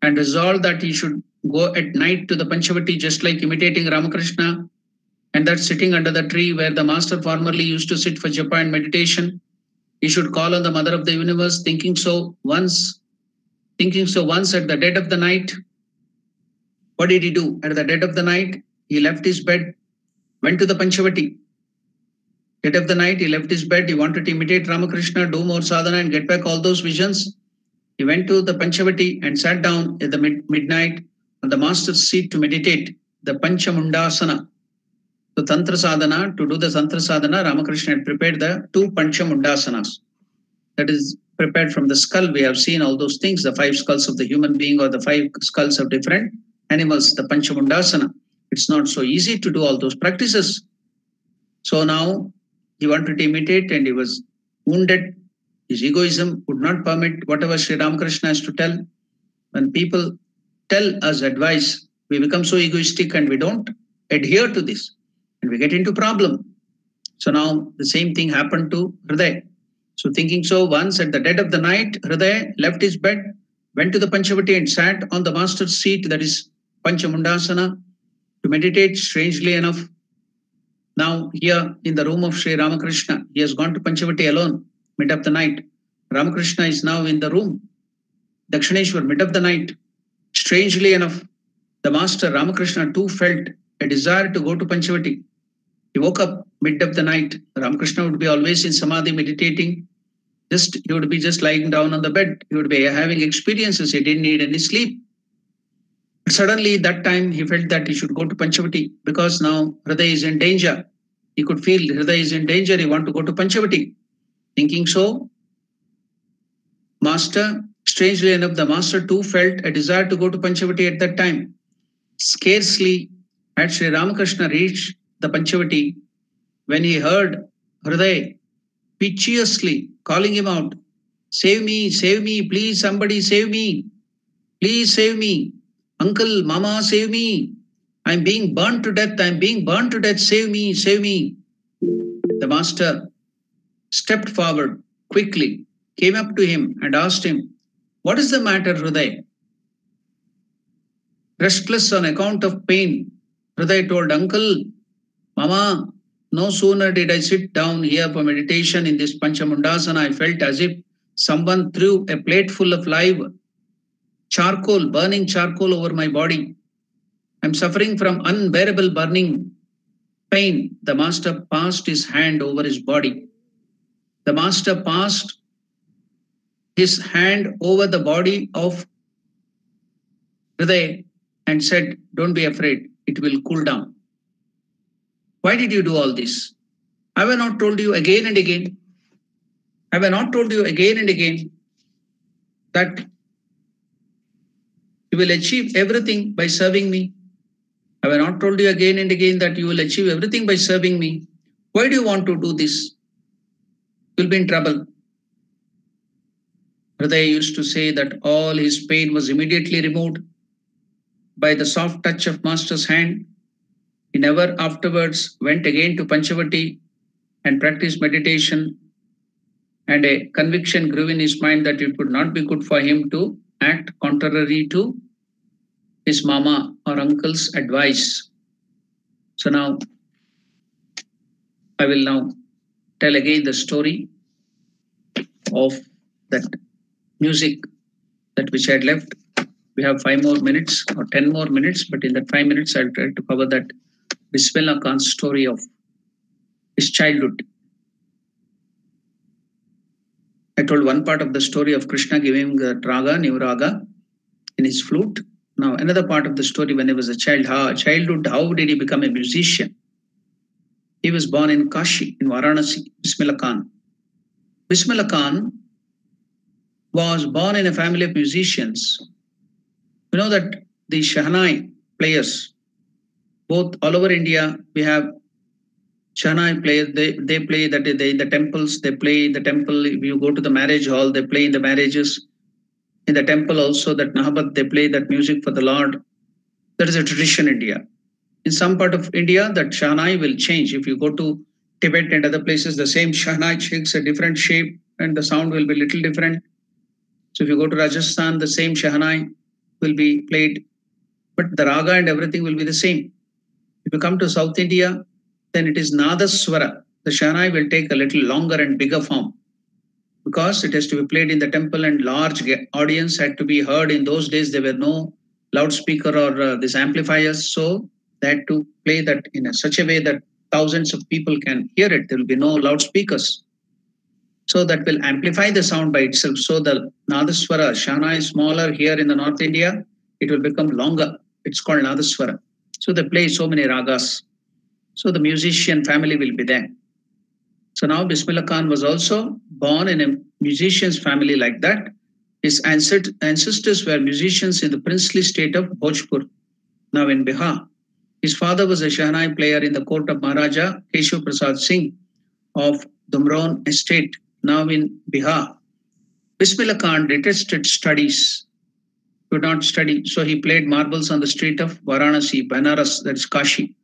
A: and resolved that he should go at night to the Panchavati, just like imitating Ramakrishna, and that sitting under the tree where the Master formerly used to sit for japa and meditation, he should call on the Mother of the Universe, thinking so once at the dead of the night. What did he do? At the dead of the night, he left his bed, went to the Panchavati. Dead of the night, he left his bed. He wanted to imitate Ramakrishna, do more sadhana and get back all those visions. He went to the Panchavati and sat down at the midnight on the Master's seat to meditate the Panchamundasana. The Tantra Sadhana, to do the Tantra Sadhana, Ramakrishna had prepared the 2 Panchamundasanas. That is prepared from the skull. We have seen all those things, the 5 skulls of the human being or the 5 skulls of different animals, the Panchamundasana. It's not so easy to do all those practices. So now he wanted to imitate and he was wounded. His egoism would not permit whatever Sri Ramakrishna has to tell. When people tell us advice, we become so egoistic and we don't adhere to this. And we get into problem. So now the same thing happened to Hriday. So thinking so, once at the dead of the night, Hriday left his bed, went to the Panchavati and sat on the Master's seat, that is Panchamundasana, to meditate. Strangely enough, now here in the room of Sri Ramakrishna, he has gone to Panchavati alone, mid of the night. Ramakrishna is now in the room, Dakshineshwar, mid of the night. Strangely enough, the Master Ramakrishna too felt a desire to go to Panchavati. He woke up mid of the night. Ramakrishna would be always in Samadhi meditating. He would be just lying down on the bed. He would be having experiences. He didn't need any sleep. But suddenly that time he felt that he should go to Panchavati because now Hriday is in danger. He could feel Hriday is in danger. He wanted to go to Panchavati. Thinking so, strangely enough, the Master too felt a desire to go to Panchavati at that time. Scarcely had Sri Ramakrishna reached the Panchavati when he heard Hriday piteously calling him out, save me, please somebody save me. Please save me. Uncle, Mama, save me. I'm being burnt to death. Save me. The Master stepped forward quickly, came up to him and asked him, what is the matter, Hriday? Restless on account of pain, Hriday told, Uncle, Mama, no sooner did I sit down here for meditation in this Panchamundasana, I felt as if someone threw a plate full of live charcoal, burning charcoal over my body. I'm suffering from unbearable burning pain. The master passed his hand over his body. The master passed his hand over the body of Hriday and said, don't be afraid, it will cool down. Why did you do all this? Have I not told you again and again? Have I not told you again and again that you will achieve everything by serving me? Have I not told you again and again that you will achieve everything by serving me? Why do you want to do this? You'll be in trouble. Hriday used to say that all his pain was immediately removed by the soft touch of Master's hand. He never afterwards went again to Panchavati and practiced meditation, and a conviction grew in his mind that it would not be good for him to act contrary to his mama or uncle's advice. So now, I will now tell again the story of that music that which I had left. We have 5 more minutes or 10 more minutes, but in that 5 minutes, I'll try to cover that Bismillah Khan's story of his childhood. I told one part of the story of Krishna giving raga, new raga in his flute. Now, another part of the story when he was a child, how did he become a musician? He was born in Kashi, in Varanasi, Bismillah Khan. Bismillah Khan was born in a family of musicians. You know that the Shahnai players, both all over India, we have Shahnai players. They play that in the temples. They play in the temple. If you go to the marriage hall, they play in the marriages. In the temple also, that Nahabat, they play that music for the Lord. That is a tradition in India. In some part of India, that Shahnai will change. If you go to Tibet and other places, the same Shahnai takes a different shape and the sound will be a little different. So if you go to Rajasthan, the same Shahnai will be played, but the raga and everything will be the same. If you come to South India, then it is Nadaswara. The Shahnai will take a little longer and bigger form because it has to be played in the temple and large audience had to be heard. In those days, there were no loudspeaker or these amplifiers. So they had to play that in such a way that thousands of people can hear it. There will be no loudspeakers. So that will amplify the sound by itself. So the Nadaswara, Shahnai is smaller here in the North India. It will become longer. It's called Nadaswara. So they play so many ragas. So the musician family will be there. So now Bismillah Khan was also born in a musician's family like that. His ancestors were musicians in the princely state of Bhojpur, now in Bihar. His father was a Shahnai player in the court of Maharaja Keshav Prasad Singh of Dumraon estate, now in Bihar. Bismillah Khan detested studies, could not study, so he played marbles on the street of Varanasi, Banaras, that is Kashi.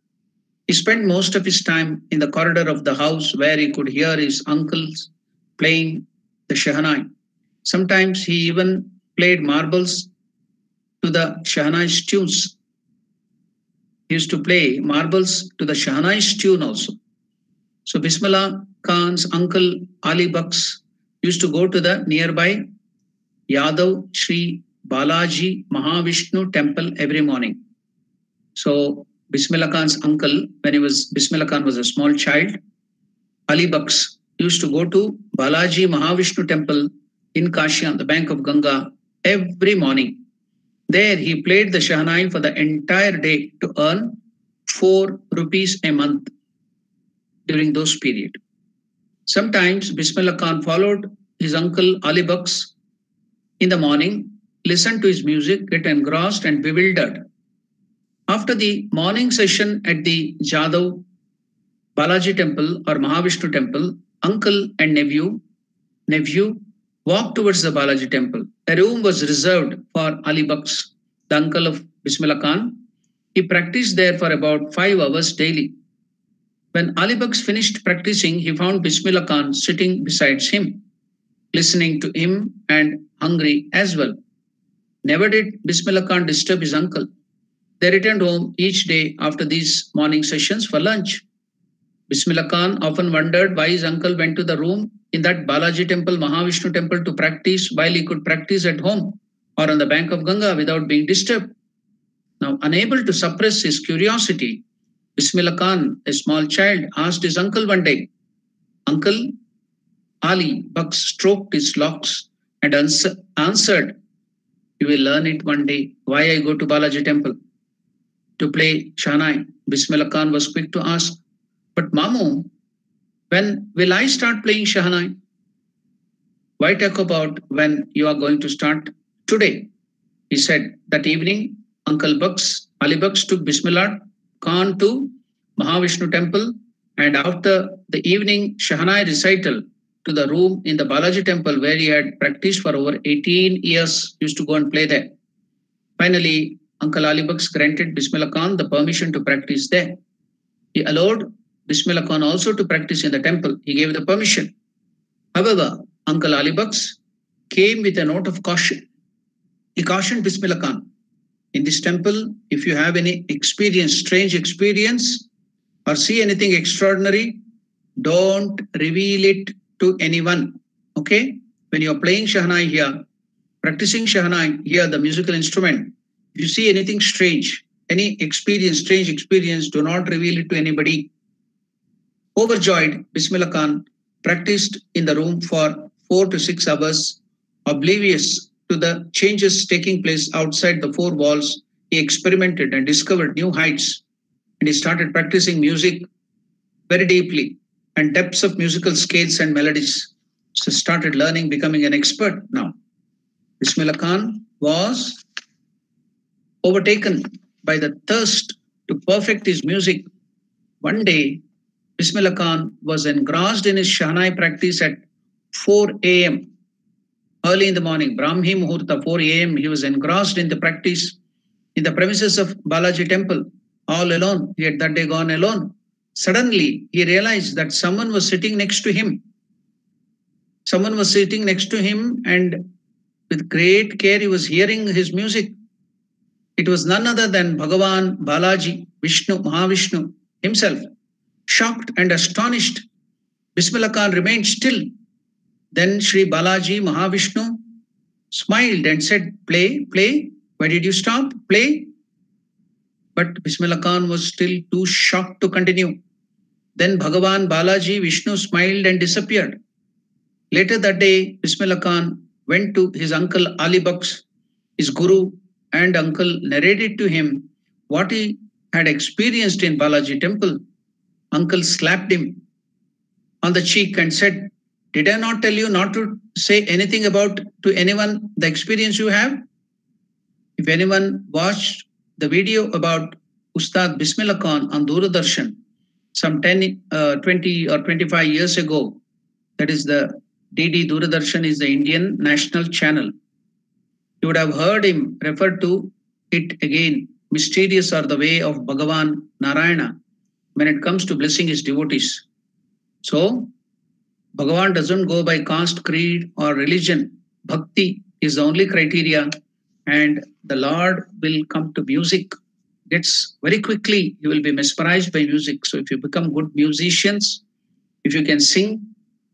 A: He spent most of his time in the corridor of the house where he could hear his uncles playing the Shahnai. Sometimes he even played marbles to the Shahnai's tunes. He used to play marbles to the Shahnai's tune also. So Bismillah Khan's uncle Ali Baks used to go to the nearby Yadav Sri Balaji Mahavishnu temple every morning. So Bismillah Khan's uncle, when Bismillah Khan was a small child, Ali Baks used to go to Balaji Mahavishnu temple in Kashi on the bank of Ganga every morning. There he played the Shahnai for the entire day to earn 4 rupees a month during those period. Sometimes Bismillah Khan followed his uncle Ali Baks in the morning, listened to his music, get engrossed and bewildered. After the morning session at the Jadhav Balaji temple or Mahavishnu temple, uncle and nephew walked towards the Balaji temple. A room was reserved for Ali Baks, the uncle of Bismillah Khan. He practiced there for about 5 hours daily. When Ali Baks finished practicing, he found Bismillah Khan sitting beside him, listening to him and hungry as well. Never did Bismillah Khan disturb his uncle. They returned home each day after these morning sessions for lunch. Bismillah Khan often wondered why his uncle went to the room in that Balaji temple, Mahavishnu temple to practice while he could practice at home or on the bank of Ganga without being disturbed. Now, unable to suppress his curiosity, Bismillah Khan, a small child, asked his uncle one day, "Uncle," Ali Bucks stroked his locks and answered, "You will learn it one day. Why I go to Balaji temple? To play Shahnai." Bismillah Khan was quick to ask, "But Mamu, when will I start playing Shahnai?" "Why talk about when you are going to start? Today," he said. That evening, Uncle Bucks, Ali Bucks took Bismillah Khan to Mahavishnu temple, and after the evening Shahnai recital to the room in the Balaji temple where he had practiced for over 18 years, used to go and play there. Finally, Uncle Ali Bucks granted Bismillah Khan the permission to practice there. He allowed Bismillah Khan also to practice in the temple. He gave the permission. However, Uncle Ali Bucks came with a note of caution. He cautioned Bismillah Khan, "In this temple, if you have any experience, strange experience, or see anything extraordinary, don't reveal it to anyone. Okay? When you're playing Shahnai here, practicing Shahnai here, the musical instrument, if you see anything strange, any experience, strange experience, do not reveal it to anybody." Overjoyed, Bismillah Khan practiced in the room for 4 to 6 hours, oblivious to the changes taking place outside the four walls. He experimented and discovered new heights, and he started practicing music very deeply and depths of musical scales and melodies. So started learning, becoming an expert now. Bismillah Khan was overtaken by the thirst to perfect his music. One day, Bismillah Khan was engrossed in his Shahnai practice at 4 a.m. Early in the morning, Brahmi Muhurta, 4 a.m., he was engrossed in the practice in the premises of Balaji temple, all alone. He had that day gone alone. Suddenly, he realized that someone was sitting next to him. Someone was sitting next to him, and with great care, he was hearing his music. It was none other than Bhagavan Balaji, Vishnu, Mahavishnu himself. Shocked and astonished, Bismillah Khan remained still. Then Sri Balaji Mahavishnu smiled and said, "Play, play. Why did you stop? Play." But Bismillah Khan was still too shocked to continue. Then Bhagavan Balaji Vishnu smiled and disappeared. Later that day, Bismillah Khan went to his uncle Ali Bucks, his guru, and uncle narrated to him what he had experienced in Balaji temple. Uncle slapped him on the cheek and said, "Did I not tell you not to say anything about to anyone the experience you have?" If anyone watched the video about Ustad Bismillah Khan on Doordarshan some 20 or 25 years ago, that is the DD Doordarshan is the Indian national channel, you would have heard him refer to it again. Mysterious are the way of Bhagavan Narayana when it comes to blessing his devotees. So, Bhagavan doesn't go by caste, creed, or religion. Bhakti is the only criteria, and the Lord will come to music. Gets very quickly, you will be mesmerized by music. So, if you become good musicians, if you can sing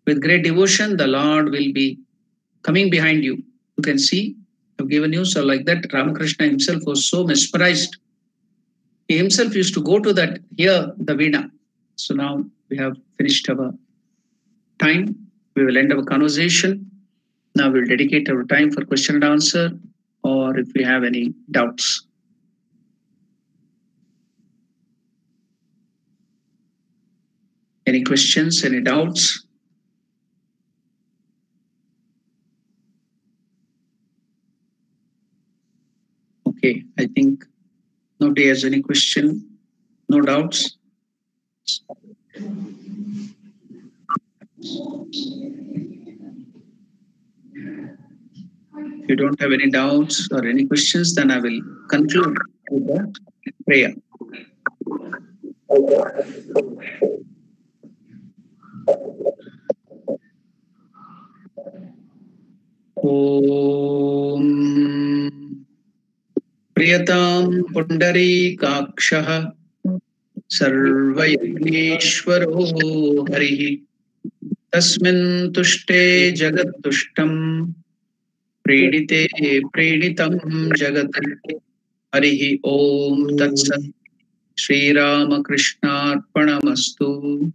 A: with great devotion, the Lord will be coming behind you. You can see, I've given you, so like that, Ramakrishna himself was so mesmerized. He himself used to go to that, hear the Veena. So now we have finished our time. We will end our conversation. Now we'll dedicate our time for question and answer, or if we have any doubts. Any questions, any doubts? Okay, I think nobody has any question, no doubts. If you don't have any doubts or any questions, then I will conclude with the prayer. Om Priyatam Pundarikakshaha Sarvaygneshwaro Harihi Tasmin Tushte Jagat Tushtam Predite Preditam Jagat हरिः ओम तत्सत्। श्रीरामकृष्णार्पणमस्तु।